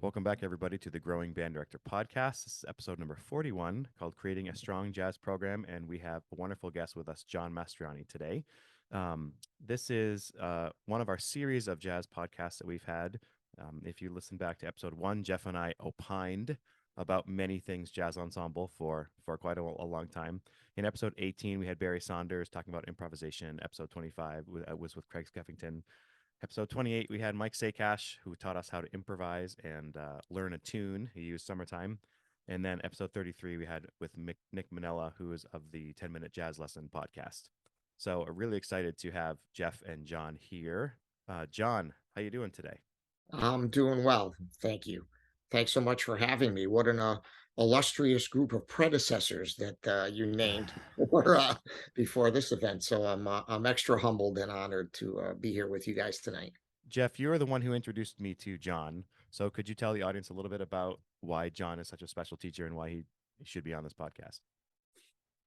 Welcome back, everybody, to the Growing Band Director podcast. This is episode number 41 called Creating a Strong Jazz Program. And we have a wonderful guest with us, John Mastroianni, today. This is one of our series of jazz podcasts that we've had. If you listen back to episode 1, Jeff and I opined about many things jazz ensemble for quite a long time. In episode 18, we had Barry Saunders talking about improvisation. Episode 25 was with Craig Skeffington. Episode 28, we had Mike Sakash, who taught us how to improvise and learn a tune. He used Summertime. And then episode 33, we had with Nick Manella, who is of the 10-Minute Jazz Lesson podcast. So I'm really excited to have Jeff and John here. John, how you doing today? I'm doing well, thank you. Thanks so much for having me. What an illustrious group of predecessors that you named before this event. So I'm extra humbled and honored to be here with you guys tonight. Jeff, you're the one who introduced me to John. So could you tell the audience a little bit about why John is such a special teacher and why he should be on this podcast?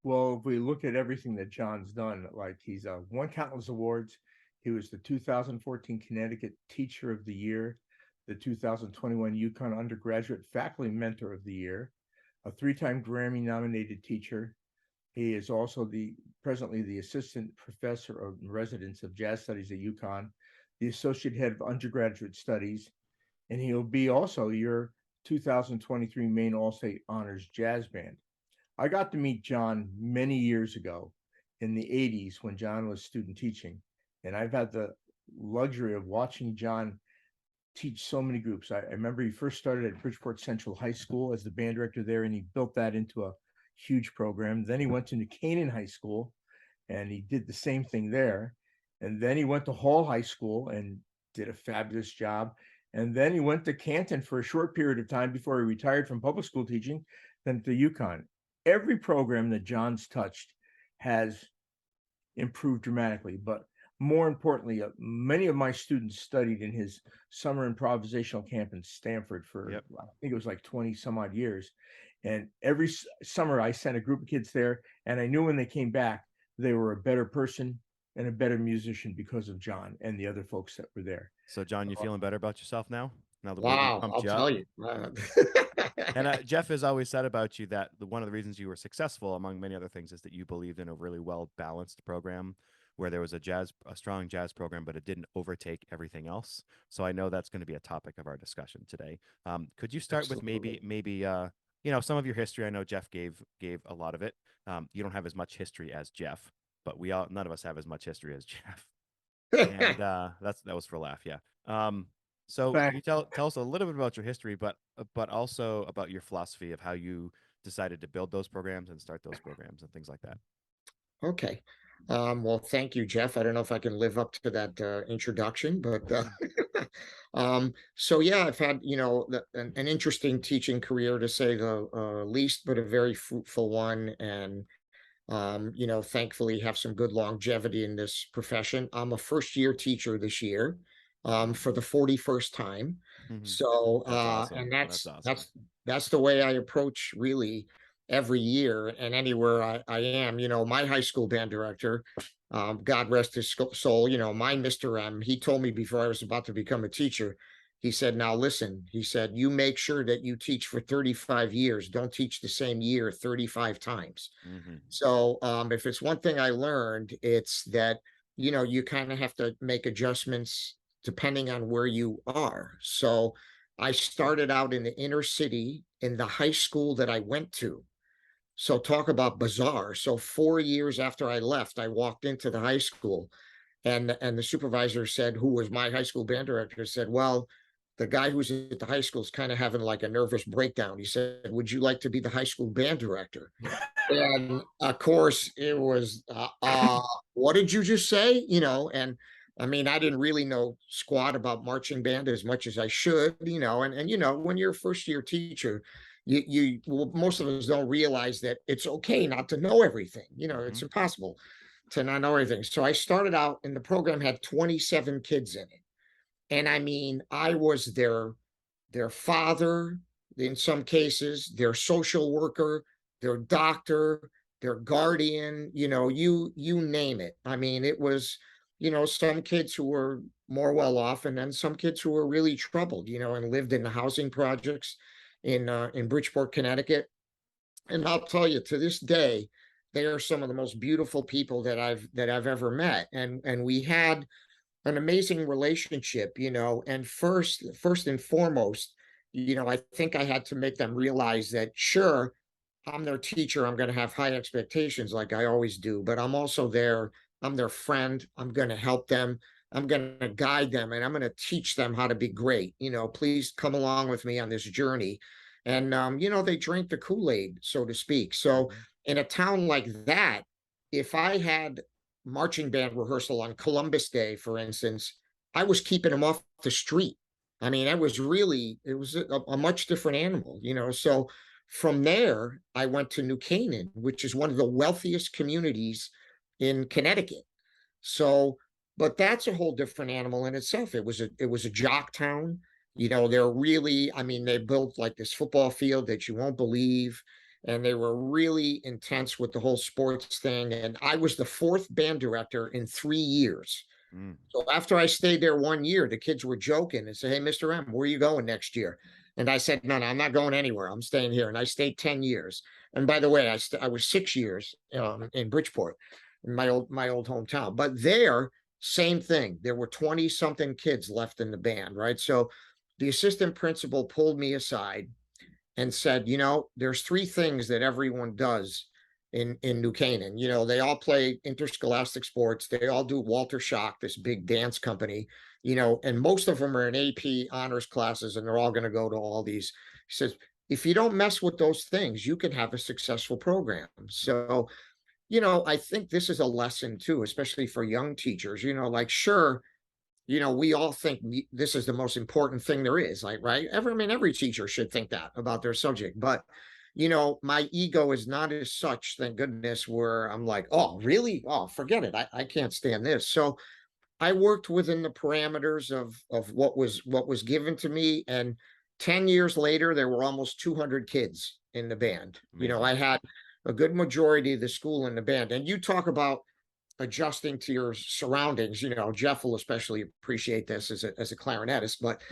Well, if we look at everything that John's done, like he's won countless awards. He was the 2014 Connecticut Teacher of the Year, the 2021 UConn Undergraduate Faculty Mentor of the Year, a three-time Grammy-nominated teacher. He is also presently the Assistant Professor of Residence of Jazz Studies at UConn, the Associate Head of Undergraduate Studies, and he'll be also your 2023 Maine All-State Honors Jazz Band. I got to meet John many years ago in the 80s when John was student teaching. And I've had the luxury of watching John teach so many groups. I remember he first started at Bridgeport Central High School as the band director there, and he built that into a huge program. Then he went to New Canaan High School, and he did the same thing there. And then he went to Hall High School and did a fabulous job. And then he went to Canton for a short period of time before he retired from public school teaching, then to UConn. Every program that John's touched has improved dramatically, but more importantly, many of my students studied in his summer improvisational camp in Stanford for, I think it was like 20 some odd years. And every summer I sent a group of kids there, and I knew when they came back, they were a better person and a better musician because of John and the other folks that were there. So, John, you feeling better about yourself now? Now that we Wow, pumped I'll you tell up? you. And Jeff has always said about you that one of the reasons you were successful, among many other things, is that you believed in a really well balanced program where there was a strong jazz program, but it didn't overtake everything else. So I know that's going to be a topic of our discussion today. Could you start with maybe some of your history? I know Jeff gave a lot of it. You don't have as much history as Jeff, but none of us have as much history as Jeff. And that was for a laugh, yeah. So can you tell us a little bit about your history, but also about your philosophy of how you decided to build those programs and start those programs and things like that? Okay. Well, thank you, Jeff. I don't know if I can live up to that introduction, but so yeah, I've had, an interesting teaching career to say the least, but a very fruitful one. And thankfully have some good longevity in this profession. I'm a first-year teacher this year, for the 41st time. So That's awesome. and That's awesome. that's the way I approach really every year and anywhere I am. My high school band director, God rest his soul, my Mr. M, he told me before I was about to become a teacher, he said, now listen, he said, you make sure that you teach for 35 years. Don't teach the same year 35 times. So if it's one thing I learned, it's that, you kind of have to make adjustments depending on where you are. So I started out in the inner city in the high school that I went to. So talk about bizarre. So 4 years after I left, I walked into the high school, and the supervisor said, who was my high school band director, said, well, the guy who's at the high school is kind of having like a nervous breakdown. He said, would you like to be the high school band director? And of course it was, what did you just say? And I mean, I didn't really know squat about marching band as much as I should, and when you're a first year teacher, well, most of us don't realize that it's okay not to know everything. It's impossible to not know everything. So I started out, and the program had 27 kids in it. And I mean, I was their father, in some cases, their social worker, their doctor, their guardian, you name it. I mean, it was some kids who were more well off, and then some kids who were really troubled, and lived in the housing projects in Bridgeport, Connecticut. And I'll tell you, to this day, they are some of the most beautiful people that I've ever met. And we had an amazing relationship, and first and foremost, I think I had to make them realize that, sure, I'm their teacher, I'm going to have high expectations like I always do, but I'm their friend, I'm going to help them, I'm going to guide them, and I'm going to teach them how to be great. Please come along with me on this journey. And they drink the Kool-Aid, so to speak. So in a town like that, if I had marching band rehearsal on Columbus Day, for instance, I was keeping them off the street. I mean, it was a much different animal, So from there, I went to New Canaan, which is one of the wealthiest communities in Connecticut. So, but that's a whole different animal in itself. It was a jock town. They're really, I mean, they built like this football field that you won't believe. And they were really intense with the whole sports thing. And I was the fourth band director in 3 years. So after I stayed there 1 year, the kids were joking and said, "Hey, Mr. M, where are you going next year?" And I said, "No, I'm not going anywhere. I'm staying here." And I stayed 10 years. And by the way, I was 6 years in Bridgeport, in my old hometown. But there, same thing. There were 20 something kids left in the band, right? So the assistant principal pulled me aside and said, there's three things that everyone does in New Canaan. They all play interscholastic sports. They all do Walter Schock, this big dance company, and most of them are in AP honors classes, and they're all going to go to all these. He says, if you don't mess with those things, you can have a successful program. So, I think this is a lesson too, especially for young teachers, like, sure, we all think this is the most important thing there is, like, right? Every teacher should think that about their subject. But, my ego is not as such, thank goodness, where I'm like, oh, really? Oh, forget it. I can't stand this. So I worked within the parameters of what was given to me. And 10 years later, there were almost 200 kids in the band. Amazing. I had a good majority of the school in the band. And you talk about adjusting to your surroundings. Jeff will especially appreciate this as a clarinetist. But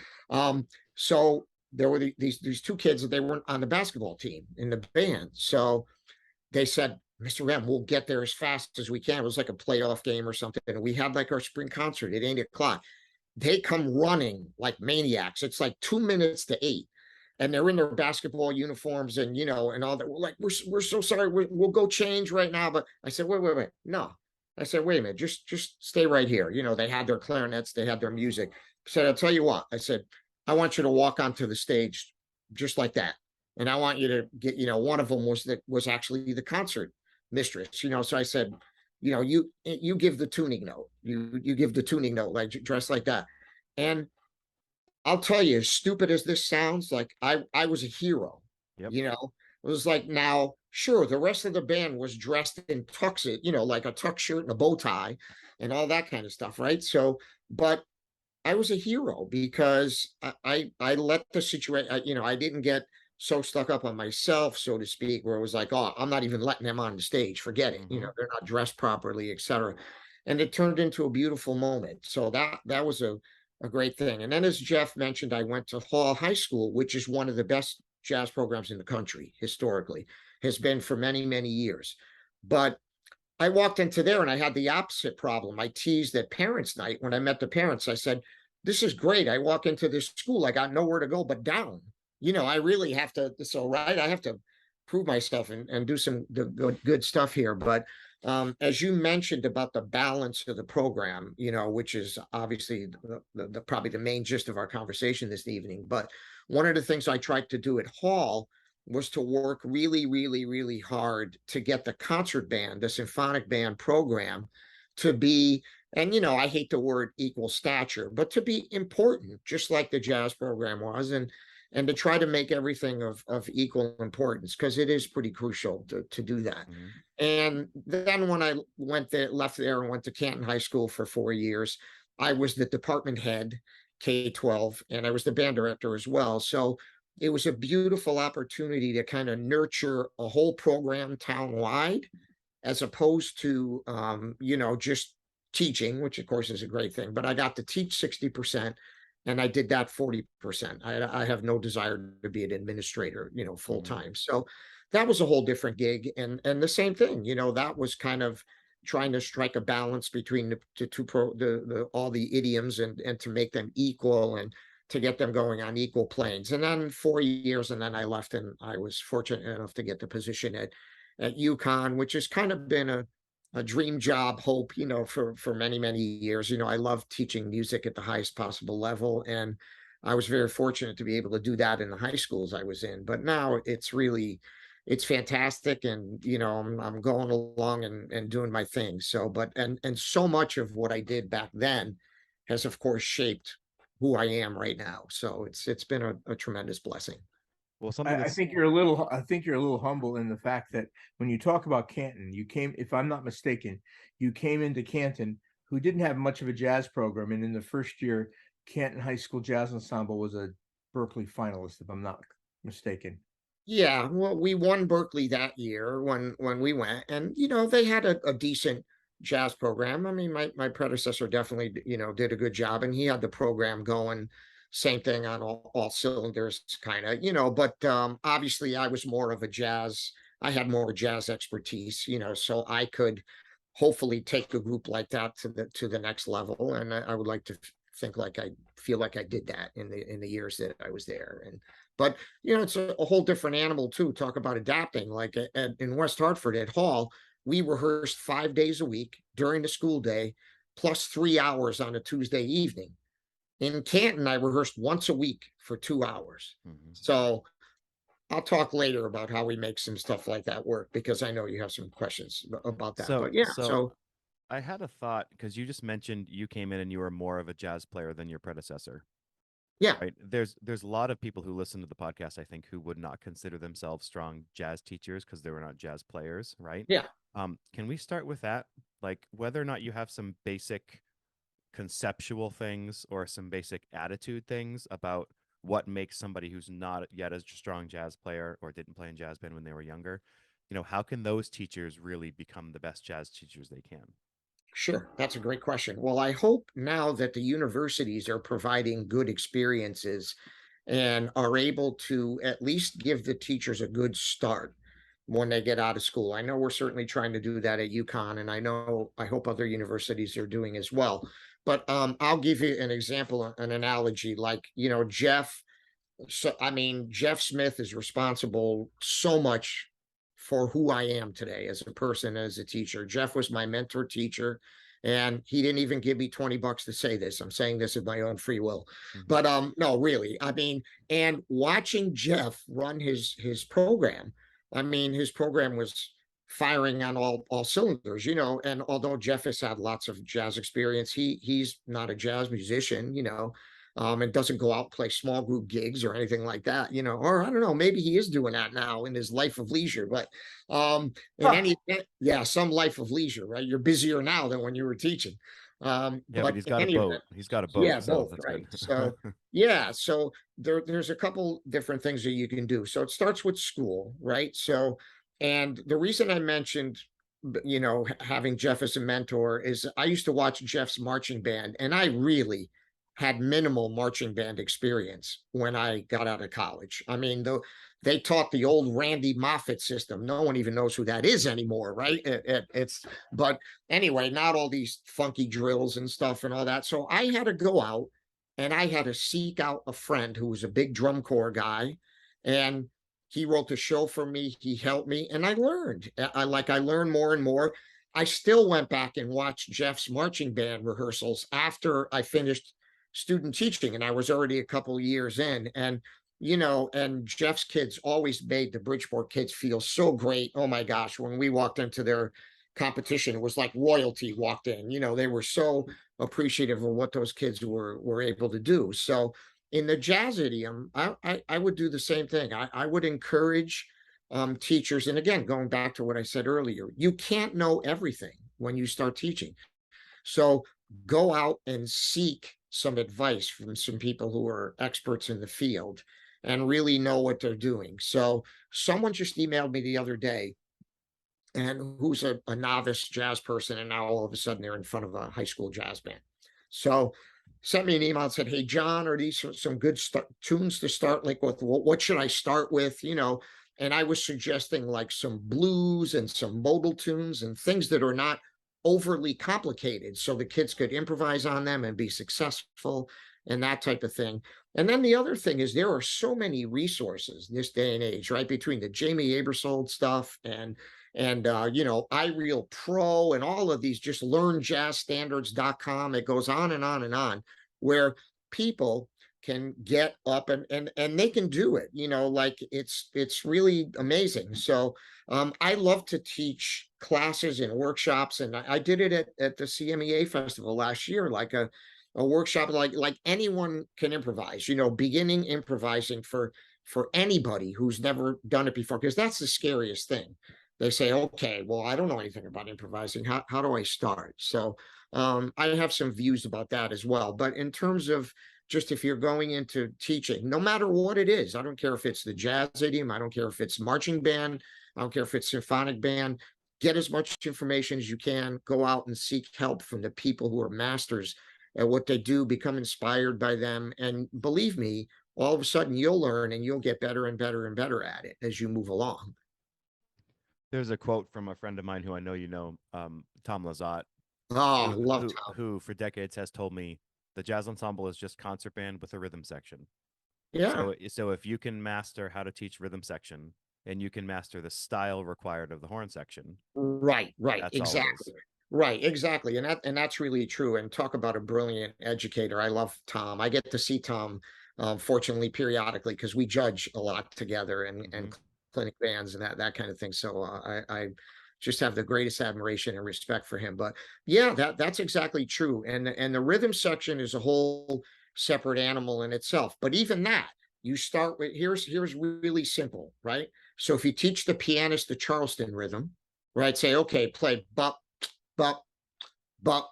so there were these two kids that they weren't on the basketball team in the band. So they said, "Mr. M, we'll get there as fast as we can." It was like a playoff game or something. And we had like our spring concert at 8 o'clock. They come running like maniacs. It's like 2 minutes to 8. And they're in their basketball uniforms and, and all that. We're like, we're so sorry. We'll go change right now. But I said, wait. No. I said, wait a minute, just stay right here. They had their clarinets, they had their music. I said, I'll tell you what. I said, I want you to walk onto the stage just like that. And I want you to get, one of them was actually the concert mistress, So I said, you give the tuning note. You give the tuning note, like dress like that. And I'll tell you, as stupid as this sounds, like I was a hero. Yep. It was like, now, sure, the rest of the band was dressed in tuxes, like a tux shirt and a bow tie and all that kind of stuff, right? So, but I was a hero because I let the situation, I didn't get so stuck up on myself, so to speak, where it was like, oh, I'm not even letting them on the stage. Forget it. They're not dressed properly, etc. And it turned into a beautiful moment. So that was a great thing. And then, as Jeff mentioned, I went to Hall High School, which is one of the best jazz programs in the country historically, has been for many, many years. But I walked into there and I had the opposite problem. I teased at parents' night when I met the parents. I said, "This is great. I walk into this school, I got nowhere to go but down. I really have to, so right, I have to prove myself and do some good stuff here." But as you mentioned about the balance of the program, which is obviously the probably the main gist of our conversation this evening. But one of the things I tried to do at Hall was to work really, really, really hard to get the concert band, the symphonic band program, to be, and I hate the word equal stature, but to be important, just like the jazz program was, and to try to make everything of equal importance, because it is pretty crucial to do that. And then when I left there and went to Canton High School for 4 years, I was the department head, K-12, and I was the band director as well. So it was a beautiful opportunity to kind of nurture a whole program town-wide, as opposed to, just teaching, which of course is a great thing, but I got to teach 60%, and I did that 40%. I have no desire to be an administrator, full time. So that was a whole different gig. And the same thing, that was kind of trying to strike a balance between the two the all the idioms and to make them equal and to get them going on equal planes. And then 4 years, and then I left, and I was fortunate enough to get the position at UConn, which has kind of been a dream job, hope, for many, many years. I love teaching music at the highest possible level. And I was very fortunate to be able to do that in the high schools I was in. But now it's fantastic. And, I'm going along and doing my thing. So, and so much of what I did back then has, of course, shaped who I am right now. So it's been a tremendous blessing. Well, something I think you're a little humble in the fact that when you talk about Canton, you came, if I'm not mistaken, you came into Canton, who didn't have much of a jazz program, and in the first year, Canton High School Jazz Ensemble was a Berkeley finalist, if I'm not mistaken. Yeah, well, we won Berkeley that year when we went, and they had a decent jazz program. I mean, my predecessor definitely did a good job, and he had the program going. Same thing on all cylinders, kind of, But obviously, I was more of a jazz. I had more jazz expertise, so I could hopefully take a group like that to the next level. And I would like to think like I feel like I did that in the years that I was there. But it's a whole different animal too. Talk about adapting. Like in West Hartford at Hall, we rehearsed 5 days a week during the school day, plus 3 hours on a Tuesday evening. In Canton, I rehearsed once a week for 2 hours. So I'll talk later about how we make some stuff like that work, because I know you have some questions about that. But yeah, so I had a thought, because you just mentioned you came in and you were more of a jazz player than your predecessor. yeah, Right. There's a lot of people who listen to the podcast, I think, who would not consider themselves strong jazz teachers because they were not jazz players, right? yeah. Can we start with that? Like whether or not you have some basic conceptual things or some basic attitude things about what makes somebody who's not yet a strong jazz player or didn't play in jazz band when they were younger, how can those teachers really become the best jazz teachers they can? Sure, that's a great question. Well, I hope now that the universities are providing good experiences and are able to at least give the teachers a good start when they get out of school. I know we're certainly trying to do that at UConn, and I hope other universities are doing as well. But I'll give you an example, an analogy, like, Jeff. So, I mean, Jeff Smith is responsible so much for who I am today as a person, as a teacher. Jeff was my mentor teacher, and he didn't even give me $20 to say this. I'm saying this of my own free will. But no, really. I mean, and watching Jeff run his program, I mean, his program was firing on all cylinders, and although Jeff has had lots of jazz experience, he's not a jazz musician, and doesn't go out and play small group gigs or anything like that, or I don't know, maybe he is doing that now in his life of leisure. But in any event, yeah, some life of leisure, right? You're busier now than when you were teaching. Yeah, but But he's in got a any boat. event, He's got a boat, yeah, so both, that's right? good. So yeah, so there's a couple different things that you can do. So it starts with school, right? So, and the reason I mentioned having Jeff as a mentor is I used to watch Jeff's marching band, and I really had minimal marching band experience when I got out of college. I mean, they taught the old Randy Moffat system. No one even knows who that is anymore, right? But anyway, not all these funky drills and stuff and all that. So I had to go out and I had to seek out a friend who was a big drum corps guy, and he wrote the show for me. He helped me, and I learned. I learned more and more. I still went back and watched Jeff's marching band rehearsals after I finished student teaching, and I was already a couple years in. And and Jeff's kids always made the Bridgeport kids feel so great. Oh my gosh, when we walked into their competition, it was like royalty walked in. They were so appreciative of what those kids were able to do. So in the jazz idiom, I would do the same thing. I would encourage teachers, and again, going back to what I said earlier, you can't know everything when you start teaching. So go out and seek some advice from some people who are experts in the field and really know what they're doing. So someone just emailed me the other day, and who's a novice jazz person, and now all of a sudden they're in front of a high school jazz band. So sent me an email and said, "Hey, John, are these some good tunes to start like with? What should I start with? You know?" And I was suggesting like some blues and some modal tunes and things that are not overly complicated, so the kids could improvise on them and be successful and that type of thing. And then the other thing is there are so many resources this day and age, right? Between the Jamie Aebersold stuff and you know, iReal Pro and all of these, just learnjazzstandards.com. It goes on and on and on, where people can get up and they can do it, you know, like it's really amazing. So I love to teach classes and workshops, and I did it at the CMEA festival last year, like a workshop, like anyone can improvise, you know, beginning improvising for anybody who's never done it before, because that's the scariest thing. They say, okay, well, I don't know anything about improvising. How do I start? So I have some views about that as well. But in terms of just if you're going into teaching, no matter what it is, I don't care if it's the jazz idiom, I don't care if it's marching band, I don't care if it's symphonic band, get as much information as you can, go out and seek help from the people who are masters at what they do, become inspired by them. And believe me, all of a sudden you'll learn and you'll get better and better and better at it as you move along. There's a quote from a friend of mine who I know you know, Tom Lazat, Oh, love Tom. who for decades has told me the jazz ensemble is just concert band with a rhythm section. Yeah. So if you can master how to teach rhythm section and you can master the style required of the horn section, Right, that's all it is. exactly. Right, exactly. And that's really true. And talk about a brilliant educator. I love Tom. I get to see Tom, fortunately, periodically, because we judge a lot together and Mhm. clinic bands and that kind of thing. So I just have the greatest admiration and respect for him. But yeah, that's exactly true. And the rhythm section is a whole separate animal in itself. But even that, you start with here's really simple, right? So if you teach the pianist the Charleston rhythm, right? Say, okay, play bop, bop, bop,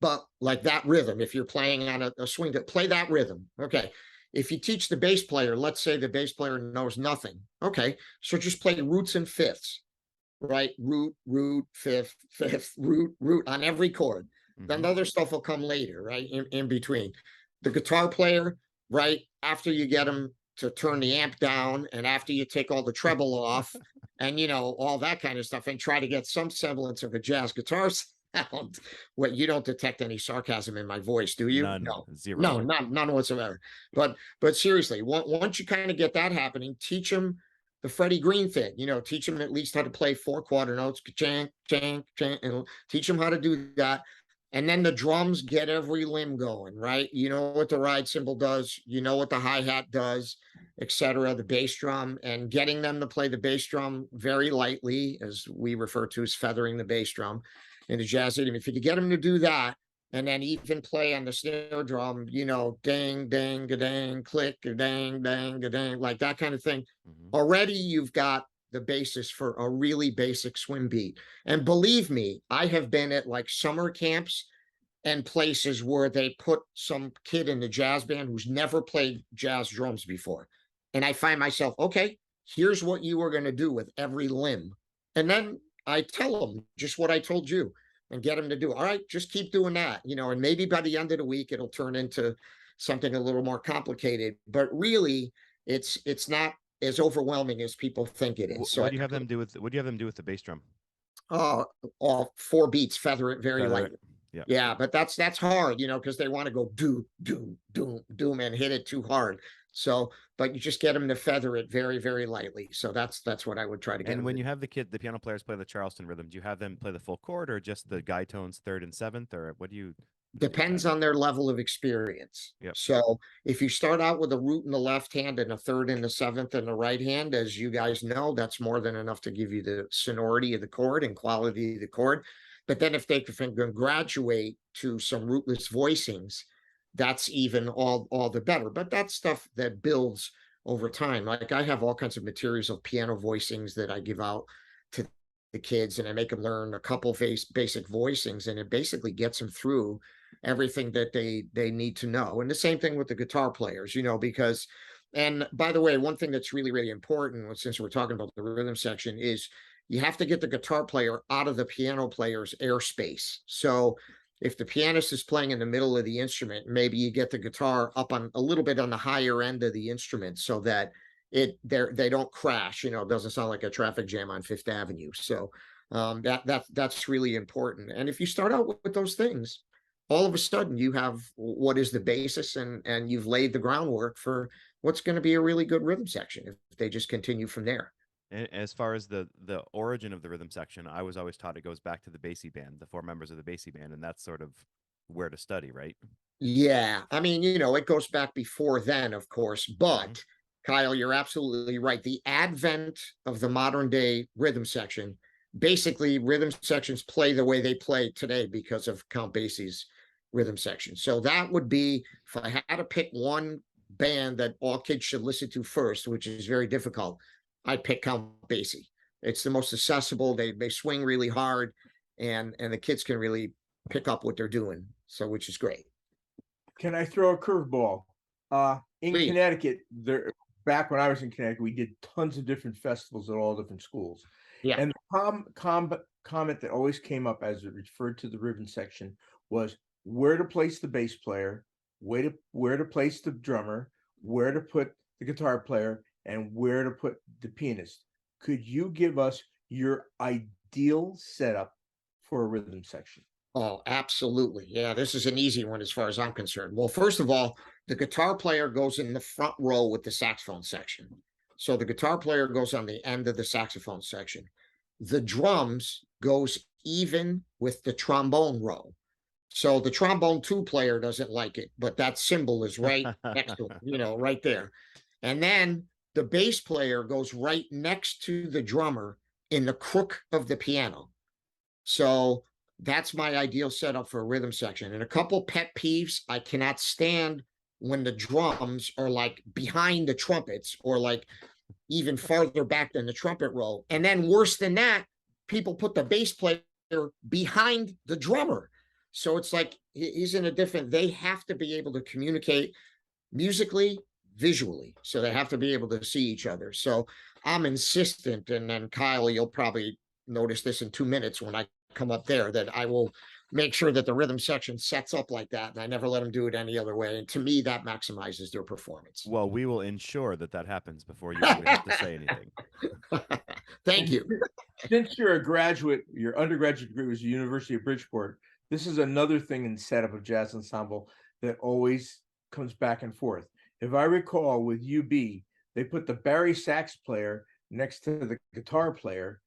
bop, like that rhythm. If you're playing on a swing, to play that rhythm. Okay. If you teach the bass player, let's say the bass player knows nothing. Okay. So just play roots and fifths, right? Root, root, fifth, fifth, root, root on every chord. Then the Mhm. other stuff will come later, right? In between. The guitar player, right? After you get him to turn the amp down and after you take all the treble off and, you know, all that kind of stuff and try to get some semblance of a jazz guitar sound. What, you don't detect any sarcasm in my voice, do you? None, No, zero. none whatsoever. But seriously, once you kind of get that happening, teach them the Freddie Green thing, you know, teach them at least how to play 4/4 notes, chang, chang, chang, and teach them how to do that. And then the drums get every limb going, right? You know what the ride cymbal does, you know what the hi-hat does, etc. The bass drum, and getting them to play the bass drum very lightly, as we refer to as feathering the bass drum in the jazz idiom. If you could get them to do that, and then even play on the snare drum, you know, dang, dang, dang, click, dang, dang, dang, like that kind of thing. Mhm. Already you've got the basis for a really basic swim beat. And believe me, I have been at like summer camps and places where they put some kid in the jazz band who's never played jazz drums before. And I find myself, okay, here's what you are going to do with every limb. And then I tell them just what I told you and get them to do. All right, just keep doing that, you know, and maybe by the end of the week, it'll turn into something a little more complicated. But really, it's not as overwhelming as people think it is. So What do you have them do with the bass drum? uh, all 4 beats, feather it very Feather it. lightly. Yeah. Yeah, but that's hard, you know, because they want to go do, do, doom, doom, and hit it too hard. So, but you just get them to feather it very, very lightly. So that's what I would try to get And them when to you have the piano players play the Charleston rhythm, do you have them play the full chord or just the guide tones third and seventh, or what do you do with Depends that? on their level of experience. Yep. So if you start out with a root in the left hand and a third in the seventh in the right hand, as you guys know, that's more than enough to give you the sonority of the chord and quality of the chord. But then if they can graduate to some rootless voicings, that's even all the better. But that's stuff that builds over time. Like I have all kinds of materials of piano voicings that I give out to the kids, and I make them learn a couple basic voicings, and it basically gets them through everything that they need to know. And the same thing with the guitar players, you know, because, and by the way, one thing that's really important, since we're talking about the rhythm section, is you have to get the guitar player out of the piano player's airspace. So if the pianist is playing in the middle of the instrument, maybe you get the guitar up on a little bit on the higher end of the instrument so that they don't crash. It doesn't sound like a traffic jam on Fifth Avenue. So that's really important. And if you start out with those things, all of a sudden you have what is the basis, and you've laid the groundwork for what's going to be a really good rhythm section if they just continue from there. As far as the origin of the rhythm section, I was always taught it goes back to the Basie band, the four members of the Basie band, and that's sort of where to study, right? Yeah, I mean, it goes back before then, of course, but Kyle, you're absolutely right. The advent of the modern day rhythm section, basically rhythm sections play the way they play today because of Count Basie's rhythm section. So that would be, if I had to pick one band that all kids should listen to first, which is very difficult, I'd pick Count Basie. It's the most accessible. They swing really hard, and the kids can really pick up what they're doing. So, which is great. Can I throw a curveball? In Please. Connecticut, back when I was in Connecticut, we did tons of different festivals at all different schools. Yeah. And the comment that always came up as it referred to the rhythm section was where to place the bass player, where to place the drummer, where to put the guitar player, and where to put the pianist. Could you give us your ideal setup for a rhythm section? Oh, absolutely. Yeah, this is an easy one as far as I'm concerned. Well, first of all, the guitar player goes in the front row with the saxophone section. So the guitar player goes on the end of the saxophone section. The drums goes even with the trombone row. So the trombone two player doesn't like it, but that cymbal is right next to it, right there. And then the bass player goes right next to the drummer in the crook of the piano. So that's my ideal setup for a rhythm section. And a couple pet peeves: I cannot stand when the drums are like behind the trumpets or like even farther back than the trumpet roll. And then worse than that, people put the bass player behind the drummer. So it's like he's in a different, they have to be able to communicate musically, visually. So they have to be able to see each other. So I'm insistent, and then Kyle, you'll probably notice this in 2 minutes when I come up there, that I will make sure that the rhythm section sets up like that, and I never let them do it any other way. And to me, that maximizes their performance. Well, we will ensure that happens before you really have to say anything. Thank you. Since you're a graduate, your undergraduate degree was the University of Bridgeport. This is another thing in the setup of jazz ensemble that always comes back and forth. If I recall, with UB, they put the bari sax player next to the guitar player,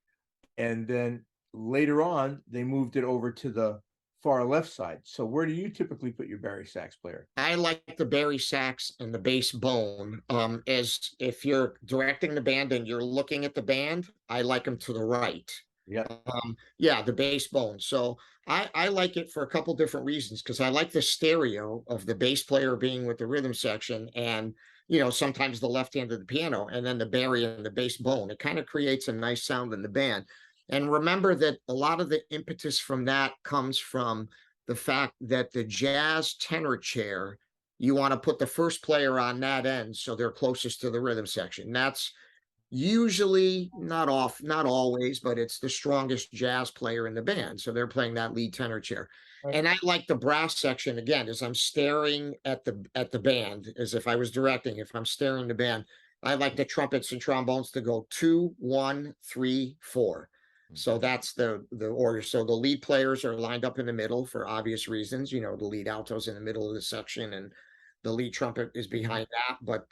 and then later on, they moved it over to the far left side. So where do you typically put your bari sax player? I like the bari sax and the bass bone. As if you're directing the band and you're looking at the band, I like them to the right. Yeah. Yeah, the bass bone. So I like it for a couple different reasons, because I like the stereo of the bass player being with the rhythm section, and sometimes the left hand of the piano, and then the bari and the bass bone. It kind of creates a nice sound in the band. And remember that a lot of the impetus from that comes from the fact that the jazz tenor chair, you want to put the first player on that end so they're closest to the rhythm section. That's usually, not always, but it's the strongest jazz player in the band. So they're playing that lead tenor chair. Right. And I like the brass section, again, as I'm staring at the band, as if I was directing, if I'm staring the band, I like the trumpets and trombones to go 2, 1, 3, 4. So that's the order. So the lead players are lined up in the middle for obvious reasons. The lead alto's in the middle of the section, and the lead trumpet is behind that. But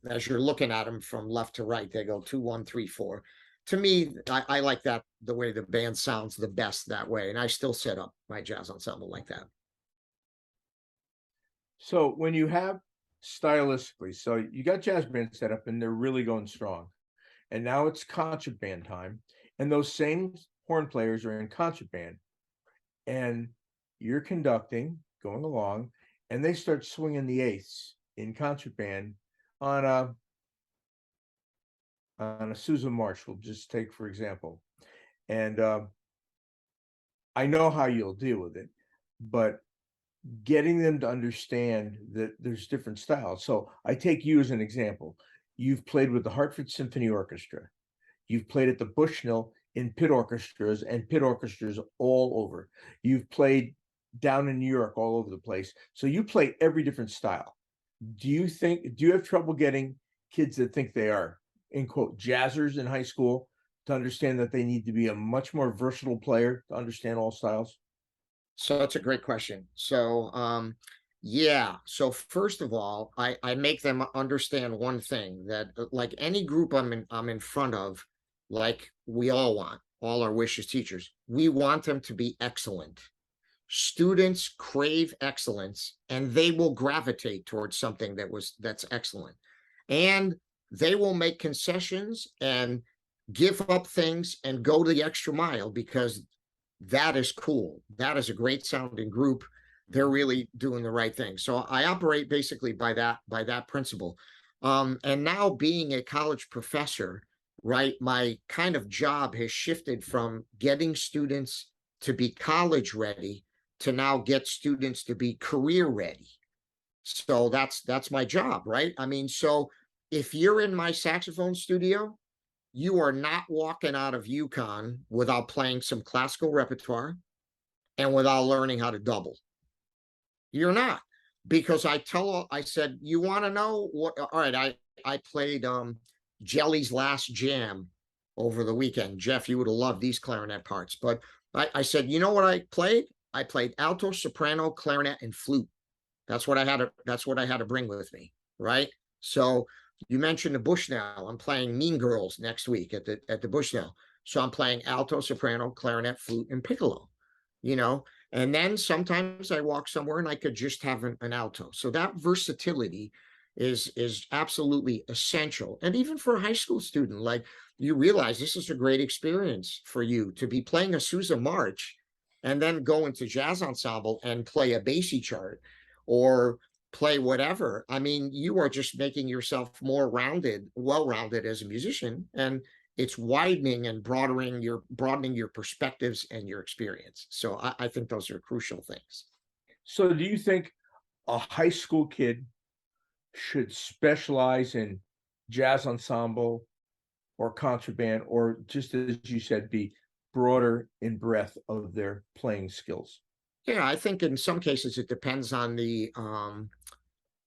as you're looking at them from left to right, they go 2, 1, 3, 4. To me, I like that, the way the band sounds the best that way. And I still set up my jazz ensemble like that. So when you have stylistically, so you got jazz band set up and they're really going strong. And now it's concert band time. And those same horn players are in concert band, and you're conducting, going along, and they start swinging the eighths in concert band on a Sousa march. We'll just take, for example, and I know how you'll deal with it, but getting them to understand that there's different styles. So I take you as an example. You've played with the Hartford Symphony Orchestra. You've played at the Bushnell in pit orchestras and pit orchestras all over. You've played down in New York all over the place. So you play every different style. Do you have trouble getting kids that think they are, in quote, jazzers in high school to understand that they need to be a much more versatile player to understand all styles? So that's a great question. So yeah. So first of all, I make them understand one thing, that like any group I'm in front of, like we all want, all our wish as teachers, we want them to be excellent. Students crave excellence, and they will gravitate towards something that's excellent. And they will make concessions and give up things and go the extra mile, because that is cool. That is a great sounding group. They're really doing the right thing. So I operate basically by that principle. And now being a college professor, right, my kind of job has shifted from getting students to be college ready to now get students to be career ready. So that's my job, right? I mean, so if you're in my saxophone studio, you are not walking out of UConn without playing some classical repertoire and without learning how to double. You're not, because I said, you want to know what? All right, I played Jelly's Last Jam over the weekend. Jeff, you would have loved these clarinet parts, but I said, you know what I played? I played alto, soprano, clarinet, and flute. That's what I had to. That's what I had to bring with me, right? So you mentioned the Bushnell. I'm playing Mean Girls next week at the Bushnell. So I'm playing alto, soprano, clarinet, flute, and piccolo. You know, and then sometimes I walk somewhere and I could just have an alto. So that versatility is absolutely essential. And even for a high school student, like, you realize this is a great experience for you to be playing a Sousa march and then go into jazz ensemble and play a Basie chart or play whatever. I mean, you are just making yourself more rounded, well-rounded as a musician, and it's widening and broadening your perspectives and your experience. So I think those are crucial things. So do you think a high school kid should specialize in jazz ensemble or contraband, or just as you said, be broader in breadth of their playing skills? Yeah, I think in some cases it depends on the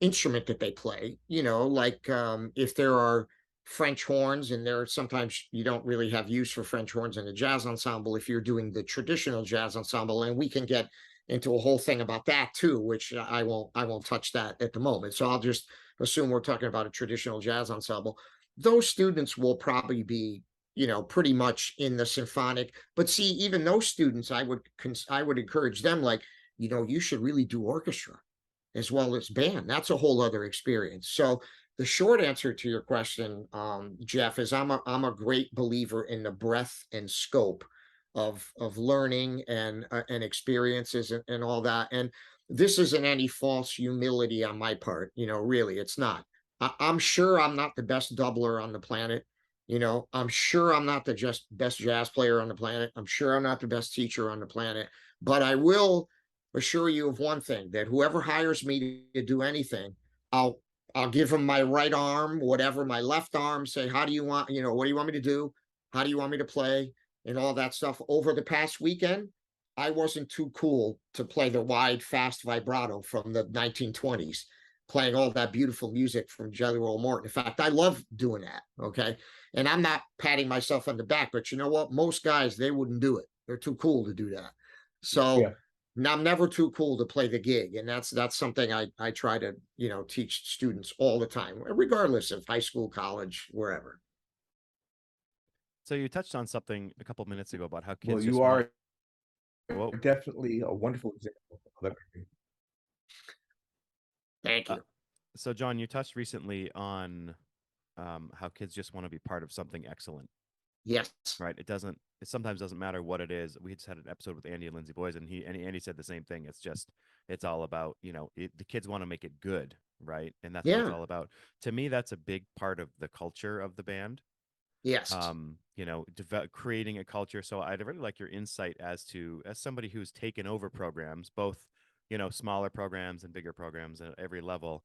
instrument that they play. You know, like if there are French horns, and there sometimes you don't really have use for French horns in a jazz ensemble if you're doing the traditional jazz ensemble, and we can get into a whole thing about that too, which I won't touch that at the moment. So I'll just assume we're talking about a traditional jazz ensemble. Those students will probably be, you know, pretty much in the symphonic. But see, even those students, I would encourage them, like, you know, you should really do orchestra as well as band. That's a whole other experience. So the short answer to your question, Jeff, is I'm a great believer in the breadth and scope of learning and experiences and all that. And this isn't any false humility on my part. You know, really, it's not. I'm sure I'm not the best doubler on the planet. You know, I'm sure I'm not the just best jazz player on the planet. I'm sure I'm not the best teacher on the planet. But I will assure you of one thing, that whoever hires me to do anything, I'll I'll give them my right arm, whatever, my left arm, say, how do you want, you know, what do you want me to do? How do you want me to play? And all that stuff. Over the past weekend, I wasn't too cool to play the wide, fast vibrato from the 1920s, playing all that beautiful music from Jelly Roll Morton. In fact, I love doing that. Okay. And I'm not patting myself on the back, but you know what? Most guys, they wouldn't do it. They're too cool to do that. So Yeah. I'm never too cool to play the gig, and that's something I try to, you know, teach students all the time, regardless of high school, college, wherever. So you touched on something a couple minutes ago about how Well, kids you just want. are Whoa. definitely a wonderful example of that. Thank Uh, you. so John, you touched recently on how kids just want to be part of something excellent, Yes. right? It sometimes doesn't matter what it is. We just had an episode with Andy and Lindsay Boys, and Andy said the same thing. It's all about, the kids want to make it good, right? And that's what it's Yeah. all about. To me, that's a big part of the culture of the band. Yes. Creating a culture. So I'd really like your insight as somebody who's taken over programs, both, smaller programs and bigger programs at every level.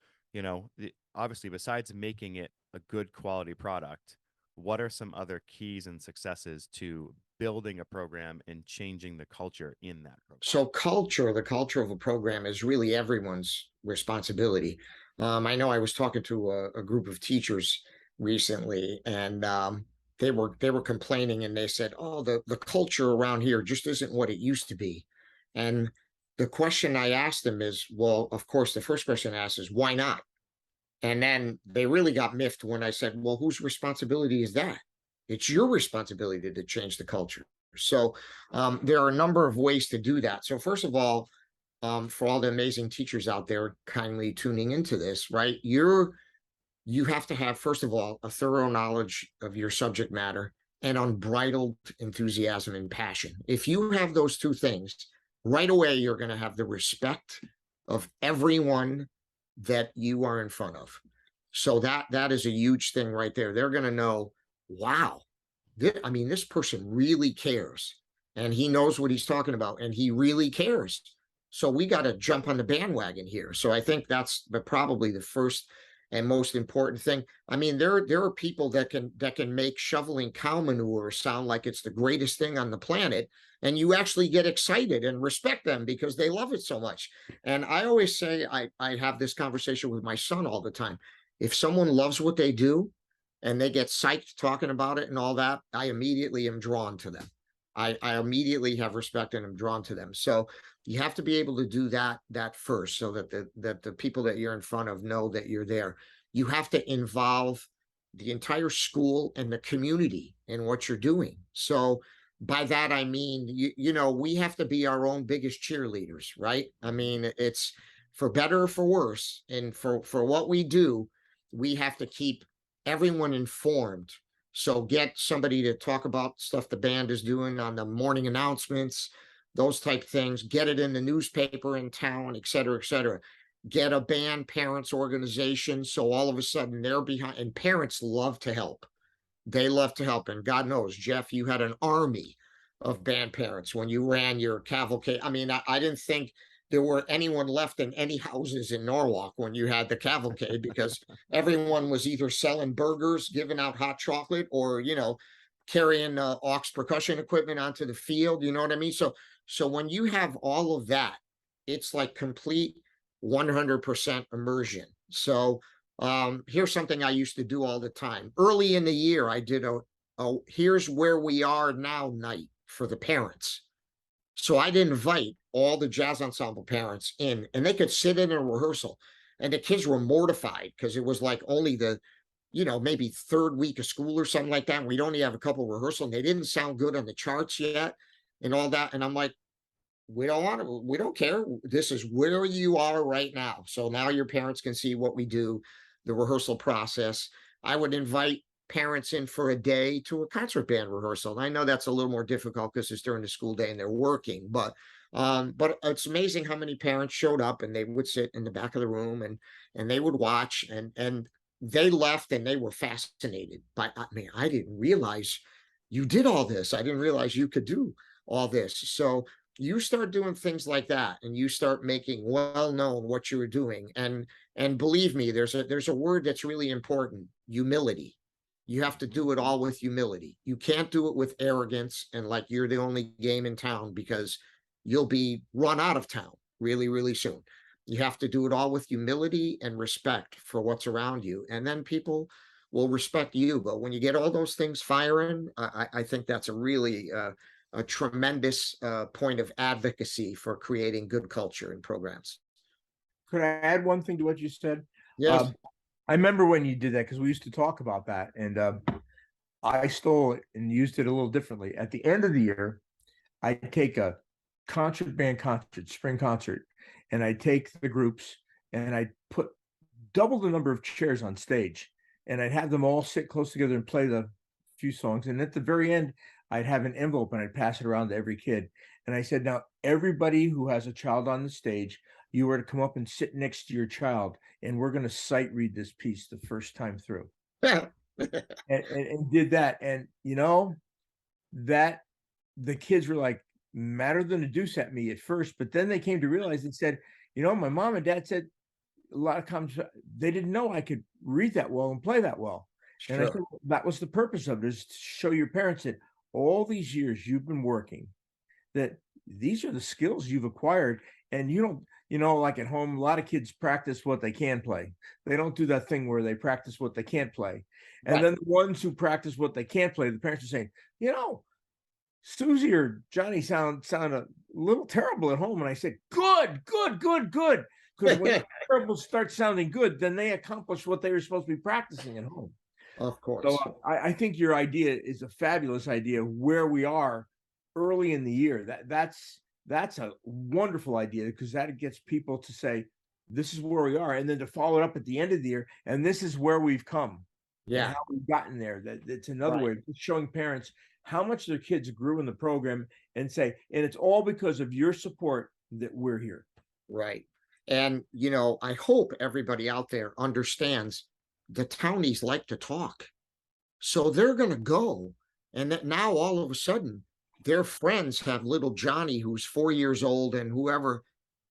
Obviously, besides making it a good quality product, what are some other keys and successes to building a program and changing the culture in that program? So the culture of a program is really everyone's responsibility. I know I was talking to a group of teachers recently, and they were complaining, and they said, "Oh, the culture around here just isn't what it used to be." And the question I asked them is, well, of course, the first question I asked is, why not? And then they really got miffed when I said, well, whose responsibility is that? It's your responsibility to change the culture. So there are a number of ways to do that. So first of all, for all the amazing teachers out there kindly tuning into this, right? You have to have, first of all, a thorough knowledge of your subject matter and unbridled enthusiasm and passion. If you have those two things, right away, you're going to have the respect of everyone that you are in front of. So that is a huge thing right there. They're going to know, wow, this person really cares, and he knows what he's talking about, and he really cares. So we got to jump on the bandwagon here. So I think that's probably the first and most important thing. I mean, there are people that can make shoveling cow manure sound like it's the greatest thing on the planet, and you actually get excited and respect them because they love it so much. And I always say, I have this conversation with my son all the time. If someone loves what they do and they get psyched talking about it and all that, I immediately am drawn to them. I immediately have respect and am drawn to them. So you have to be able to do that first, so that the people that you're in front of know that you're there. You have to involve the entire school and the community in what you're doing. So by that, I mean, we have to be our own biggest cheerleaders, right? I mean, it's for better or for worse. And for what we do, we have to keep everyone informed. So get somebody to talk about stuff the band is doing on the morning announcements, those type things, get it in the newspaper in town, et cetera, et cetera. Get a band parents organization. So all of a sudden they're behind, and parents love to help. They love to help. And God knows, Jeff, you had an army of band parents when you ran your cavalcade. I mean, I didn't think there were anyone left in any houses in Norwalk when you had the cavalcade, because everyone was either selling burgers, giving out hot chocolate, or, carrying aux percussion equipment onto the field. You know what I mean? So when you have all of that, it's like complete 100% immersion. So here's something I used to do all the time. Early in the year, I did a here's where we are now night for the parents. So I'd invite all the jazz ensemble parents in, and they could sit in a rehearsal, and the kids were mortified because it was like only the, maybe third week of school or something like that. And we'd only have a couple rehearsals, and they didn't sound good on the charts yet and all that. And I'm like, we don't care. This is where you are right now. So now your parents can see what we do, the rehearsal process. I would invite parents in for a day to a concert band rehearsal. And I know that's a little more difficult because it's during the school day and they're working, but it's amazing how many parents showed up, and they would sit in the back of the room and they would watch, and they left and they were fascinated by, I didn't realize you did all this. I didn't realize you could do all this. So you start doing things like that, and you start making well known what you were doing. And believe me, there's a word that's really important: humility. You have to do it all with humility. You can't do it with arrogance and like you're the only game in town, because you'll be run out of town really, really soon. You have to do it all with humility and respect for what's around you, and then people will respect you. But when you get all those things firing, I think that's a really a tremendous point of advocacy for creating good culture in programs. Could I add one thing to what you said? Yes. I remember when you did that, because we used to talk about that, and I stole it and used it a little differently. At the end of the year, I take a concertband concert, spring concert, and I take the groups and I put double the number of chairs on stage, and I'd have them all sit close together and play the few songs. And at the very end, I'd have an envelope and I'd pass it around to every kid. And I said, now everybody who has a child on the stage, you are to come up and sit next to your child, and we're going to sight read this piece the first time through. and did that. And that the kids were like madder than a deuce at me at first, but then they came to realize and said, my mom and dad said a lot of times they didn't know I could read that well and play that well. Sure. And I think that was the purpose of it, is to show your parents that all these years you've been working, that these are the skills you've acquired. And you don't, like at home, a lot of kids practice what they can play. They don't do that thing where they practice what they can't play. And Right. then the ones who practice what they can't play, the parents are saying, Susie or Johnny sound a little terrible at home. And I said, good, good, good, good. Because when terrible starts sounding good, then they accomplish what they were supposed to be practicing at home. Of So course. I think your idea is a fabulous idea where we are early in the year. That's a wonderful idea, because that gets people to say, this is where we are, and then to follow it up at the end of the year, and this is where we've come and Yeah. how we've gotten there. That's another Right. way of showing parents how much their kids grew in the program, and say, and it's all because of your support that we're here. Right. And, I hope everybody out there understands the townies like to talk. So they're going to go. And that now all of a sudden, their friends have little Johnny, who's 4 years old, and whoever.